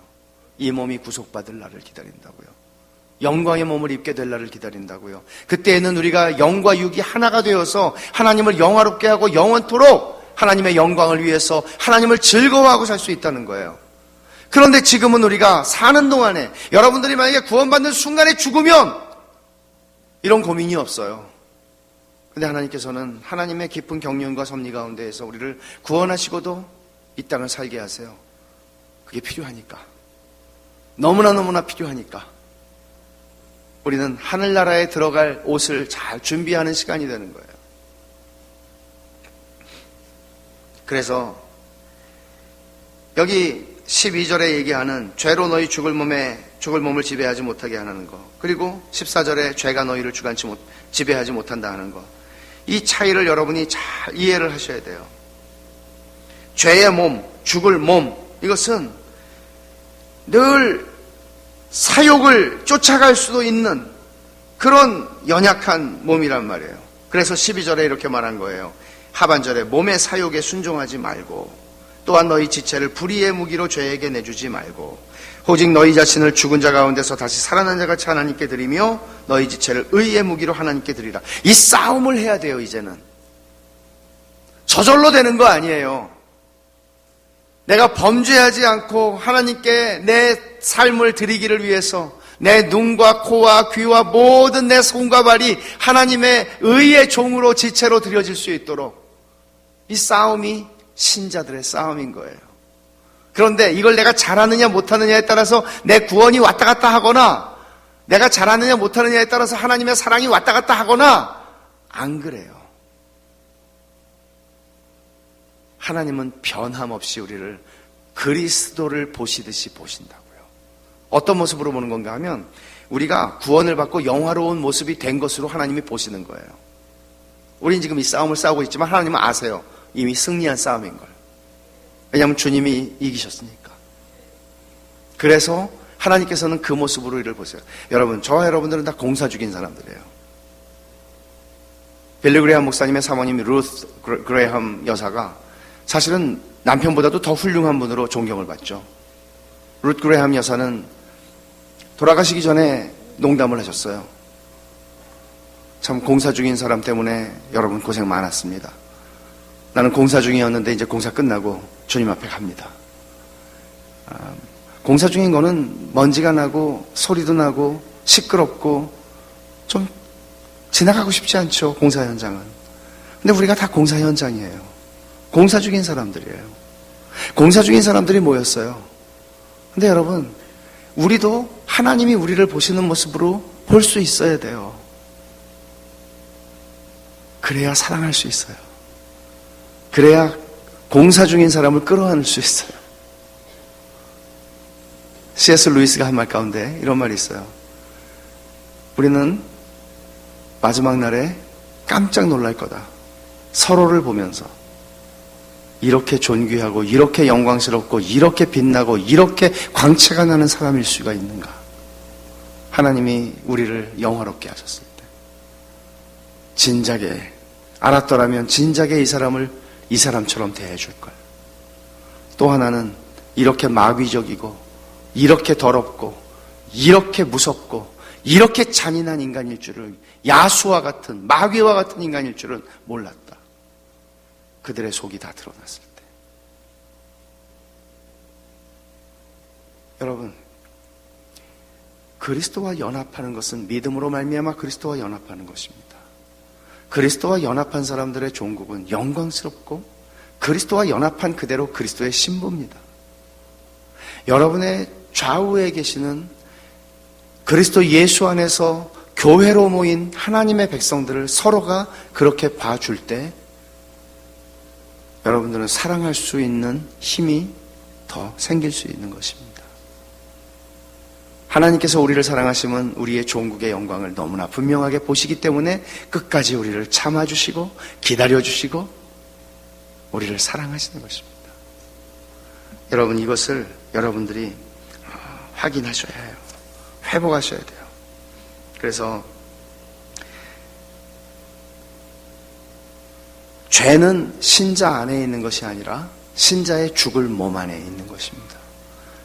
이 몸이 구속받을 날을 기다린다고요. 영광의 몸을 입게 될 날을 기다린다고요. 그때에는 우리가 영과 육이 하나가 되어서 하나님을 영화롭게 하고 영원토록 하나님의 영광을 위해서 하나님을 즐거워하고 살 수 있다는 거예요. 그런데 지금은 우리가 사는 동안에 여러분들이 만약에 구원받는 순간에 죽으면 이런 고민이 없어요. 근데 하나님께서는 하나님의 깊은 경륜과 섭리 가운데에서 우리를 구원하시고도 이 땅을 살게 하세요. 그게 필요하니까. 너무나 필요하니까. 우리는 하늘나라에 들어갈 옷을 잘 준비하는 시간이 되는 거예요. 그래서 여기 12절에 얘기하는 죄로 너희 죽을 몸을 지배하지 못하게 하는 거, 그리고 14절에 죄가 너희를 지배하지 못한다 하는 거, 이 차이를 여러분이 잘 이해를 하셔야 돼요. 죄의 몸, 죽을 몸, 이것은 늘 사욕을 쫓아갈 수도 있는 그런 연약한 몸이란 말이에요. 그래서 12절에 이렇게 말한 거예요. 하반절에 몸의 사욕에 순종하지 말고 또한 너희 지체를 불의의 무기로 죄에게 내주지 말고 오직 너희 자신을 죽은 자 가운데서 다시 살아난 자같이 하나님께 드리며 너희 지체를 의의 무기로 하나님께 드리라. 이 싸움을 해야 돼요. 이제는 저절로 되는 거 아니에요. 내가 범죄하지 않고 하나님께 내 삶을 드리기를 위해서 내 눈과 코와 귀와 모든 내 손과 발이 하나님의 의의 종으로 지체로 드려질 수 있도록 이 싸움이 신자들의 싸움인 거예요. 그런데 이걸 내가 잘하느냐 못하느냐에 따라서 내 구원이 왔다 갔다 하거나 내가 잘하느냐 못하느냐에 따라서 하나님의 사랑이 왔다 갔다 하거나 안 그래요. 하나님은 변함없이 우리를 그리스도를 보시듯이 보신다고요. 어떤 모습으로 보는 건가 하면 우리가 구원을 받고 영화로운 모습이 된 것으로 하나님이 보시는 거예요. 우린 지금 이 싸움을 싸우고 있지만 하나님은 아세요. 이미 승리한 싸움인 걸. 왜냐하면 주님이 이기셨으니까. 그래서 하나님께서는 그 모습으로 우리를 보세요. 여러분, 저와 여러분들은 다 공사 중인 사람들이에요. 빌리 그레이엄 목사님의 사모님 루스 그레이엄 여사가 사실은 남편보다도 더 훌륭한 분으로 존경을 받죠. 루스 그레이엄 여사는 돌아가시기 전에 농담을 하셨어요. 참 공사 중인 사람 때문에 여러분 고생 많았습니다. 나는 공사 중이었는데 이제 공사 끝나고 주님 앞에 갑니다. 공사 중인 거는 먼지가 나고 소리도 나고 시끄럽고 좀 지나가고 싶지 않죠. 공사 현장은. 근데 우리가 다 공사 현장이에요. 공사 중인 사람들이에요. 공사 중인 사람들이 모였어요. 근데 여러분, 우리도 하나님이 우리를 보시는 모습으로 볼 수 있어야 돼요. 그래야 사랑할 수 있어요. 그래야 공사 중인 사람을 끌어안을 수 있어요. C.S. 루이스가 한 말 가운데 이런 말이 있어요. 우리는 마지막 날에 깜짝 놀랄 거다. 서로를 보면서 이렇게 존귀하고 이렇게 영광스럽고 이렇게 빛나고 이렇게 광채가 나는 사람일 수가 있는가. 하나님이 우리를 영화롭게 하셨을 때 진작에 알았더라면 진작에 이 사람처럼 대해줄 걸. 또 하나는 이렇게 마귀적이고 이렇게 더럽고 이렇게 무섭고 이렇게 잔인한 인간일 줄을, 야수와 같은 마귀와 같은 인간일 줄은 몰랐다. 그들의 속이 다 드러났을 때. 여러분, 그리스도와 연합하는 것은 믿음으로 말미암아 그리스도와 연합하는 것입니다. 그리스도와 연합한 사람들의 종국은 영광스럽고 그리스도와 연합한 그대로 그리스도의 신부입니다. 여러분의 좌우에 계시는 그리스도 예수 안에서 교회로 모인 하나님의 백성들을 서로가 그렇게 봐줄 때 여러분들은 사랑할 수 있는 힘이 더 생길 수 있는 것입니다. 하나님께서 우리를 사랑하시면 우리의 종국의 영광을 너무나 분명하게 보시기 때문에 끝까지 우리를 참아주시고 기다려주시고 우리를 사랑하시는 것입니다. 여러분, 이것을 여러분들이 확인하셔야 해요. 회복하셔야 돼요. 그래서 죄는 신자 안에 있는 것이 아니라 신자의 죽을 몸 안에 있는 것입니다.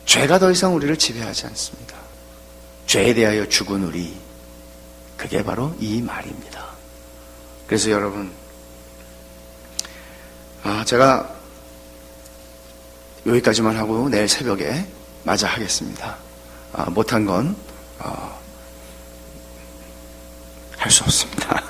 죄가 더 이상 우리를 지배하지 않습니다. 죄에 대하여 죽은 우리, 그게 바로 이 말입니다. 그래서 여러분, 제가 여기까지만 하고 내일 새벽에 마저 하겠습니다. 못한 건 할 수 없습니다.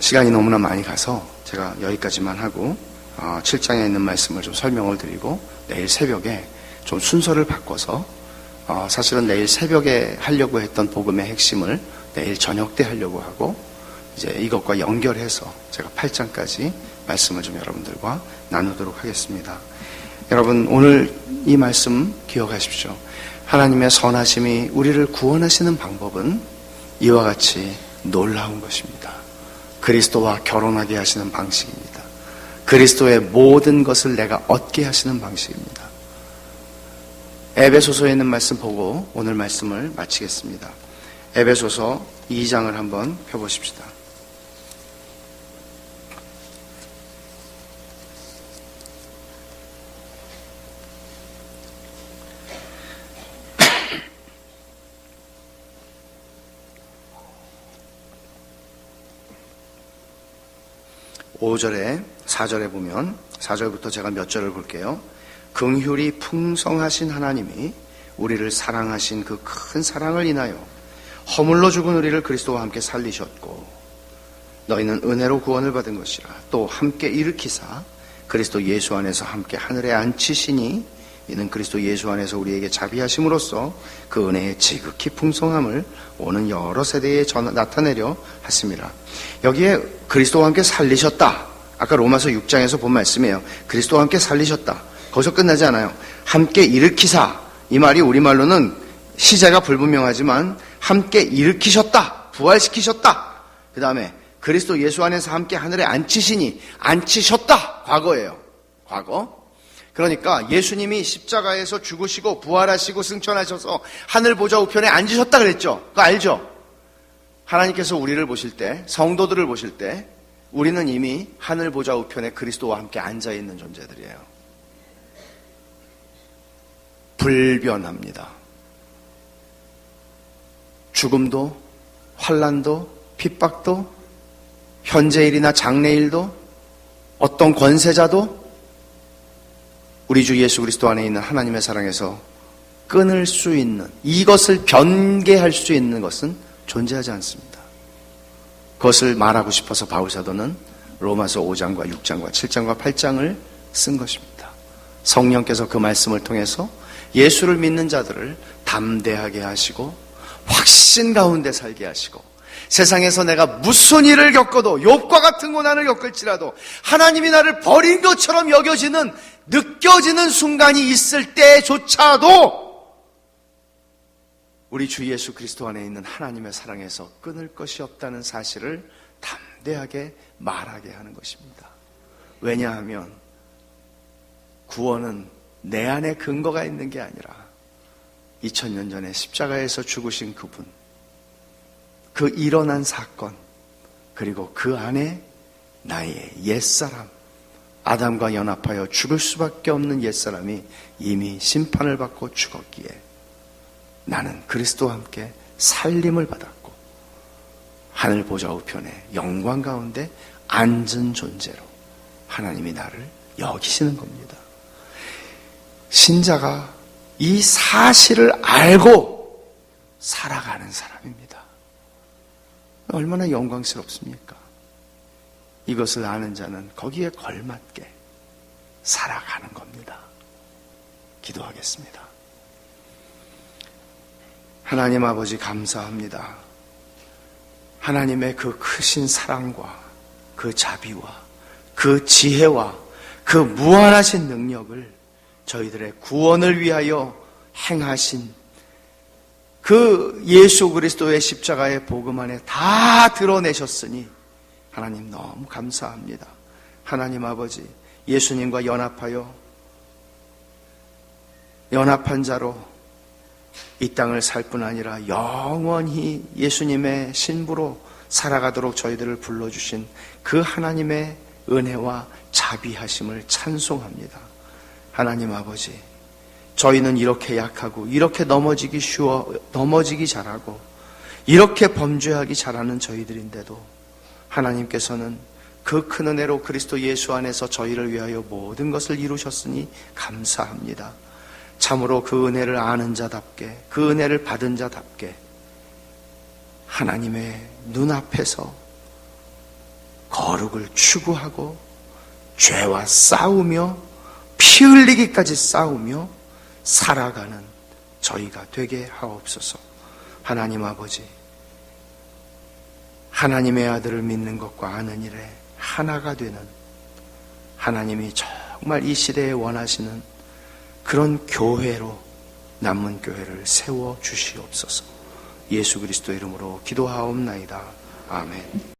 시간이 너무나 많이 가서 제가 여기까지만 하고 7장에 있는 말씀을 좀 설명을 드리고 내일 새벽에 좀 순서를 바꿔서 사실은 내일 새벽에 하려고 했던 복음의 핵심을 내일 저녁 때 하려고 하고 이제 이것과 연결해서 제가 8장까지 말씀을 좀 여러분들과 나누도록 하겠습니다. 여러분, 오늘 이 말씀 기억하십시오. 하나님의 선하심이 우리를 구원하시는 방법은 이와 같이 놀라운 것입니다. 그리스도와 결혼하게 하시는 방식입니다. 그리스도의 모든 것을 내가 얻게 하시는 방식입니다. 에베소서에 있는 말씀 보고 오늘 말씀을 마치겠습니다. 에베소서 2장을 한번 펴보십시다. (5절에) 4절에 보면 4절부터 제가 몇 절을 볼게요. 긍휼이 풍성하신 하나님이 우리를 사랑하신 그 큰 사랑을 인하여 허물로 죽은 우리를 그리스도와 함께 살리셨고 너희는 은혜로 구원을 받은 것이라. 또 함께 일으키사 그리스도 예수 안에서 함께 하늘에 앉히시니 이는 그리스도 예수 안에서 우리에게 자비하심으로써 그 은혜의 지극히 풍성함을 오는 여러 세대에 나타내려 하심이라. 여기에 그리스도와 함께 살리셨다. 아까 로마서 6장에서 본 말씀이에요. 그리스도와 함께 살리셨다. 거기서 끝나지 않아요. 함께 일으키사. 이 말이 우리말로는 시제가 불분명하지만 함께 일으키셨다. 부활시키셨다. 그 다음에 그리스도 예수 안에서 함께 하늘에 앉히시니 앉히셨다. 과거예요. 과거. 그러니까 예수님이 십자가에서 죽으시고 부활하시고 승천하셔서 하늘 보좌 우편에 앉으셨다 그랬죠. 그거 알죠? 하나님께서 우리를 보실 때, 성도들을 보실 때 우리는 이미 하늘 보좌 우편에 그리스도와 함께 앉아있는 존재들이에요. 불변합니다. 죽음도, 환난도, 핍박도, 현재일이나 장래일도, 어떤 권세자도 우리 주 예수 그리스도 안에 있는 하나님의 사랑에서 끊을 수 있는, 이것을 변개할 수 있는 것은 존재하지 않습니다. 그것을 말하고 싶어서 바울사도는 로마서 5장과 6장과 7장과 8장을 쓴 것입니다. 성령께서 그 말씀을 통해서 예수를 믿는 자들을 담대하게 하시고 확신 가운데 살게 하시고 세상에서 내가 무슨 일을 겪어도 욥과 같은 고난을 겪을지라도 하나님이 나를 버린 것처럼 여겨지는, 느껴지는 순간이 있을 때조차도 우리 주 예수 그리스도 안에 있는 하나님의 사랑에서 끊을 것이 없다는 사실을 담대하게 말하게 하는 것입니다. 왜냐하면 구원은 내 안에 근거가 있는 게 아니라 2000년 전에 십자가에서 죽으신 그분, 그 일어난 사건, 그리고 그 안에 나의 옛사람, 아담과 연합하여 죽을 수밖에 없는 옛사람이 이미 심판을 받고 죽었기에 나는 그리스도와 함께 살림을 받았고 하늘 보좌 우편에 영광 가운데 앉은 존재로 하나님이 나를 여기시는 겁니다. 신자가 이 사실을 알고 살아가는 사람입니다. 얼마나 영광스럽습니까? 이것을 아는 자는 거기에 걸맞게 살아가는 겁니다. 기도하겠습니다. 하나님 아버지 감사합니다. 하나님의 그 크신 사랑과 그 자비와 그 지혜와 그 무한하신 능력을 저희들의 구원을 위하여 행하신 그 예수 그리스도의 십자가의 복음 안에 다 드러내셨으니 하나님 너무 감사합니다. 하나님 아버지, 예수님과 연합하여 연합한 자로 이 땅을 살 뿐 아니라 영원히 예수님의 신부로 살아가도록 저희들을 불러주신 그 하나님의 은혜와 자비하심을 찬송합니다. 하나님 아버지, 저희는 이렇게 약하고 이렇게 넘어지기 잘하고 이렇게 범죄하기 잘하는 저희들인데도 하나님께서는 그 큰 은혜로 그리스도 예수 안에서 저희를 위하여 모든 것을 이루셨으니 감사합니다. 참으로 그 은혜를 아는 자답게, 그 은혜를 받은 자답게 하나님의 눈앞에서 거룩을 추구하고 죄와 싸우며 피 흘리기까지 싸우며 살아가는 저희가 되게 하옵소서. 하나님 아버지, 하나님의 아들을 믿는 것과 아는 일에 하나가 되는 하나님이 정말 이 시대에 원하시는 그런 교회로 남은 교회를 세워 주시옵소서. 예수 그리스도 이름으로 기도하옵나이다. 아멘.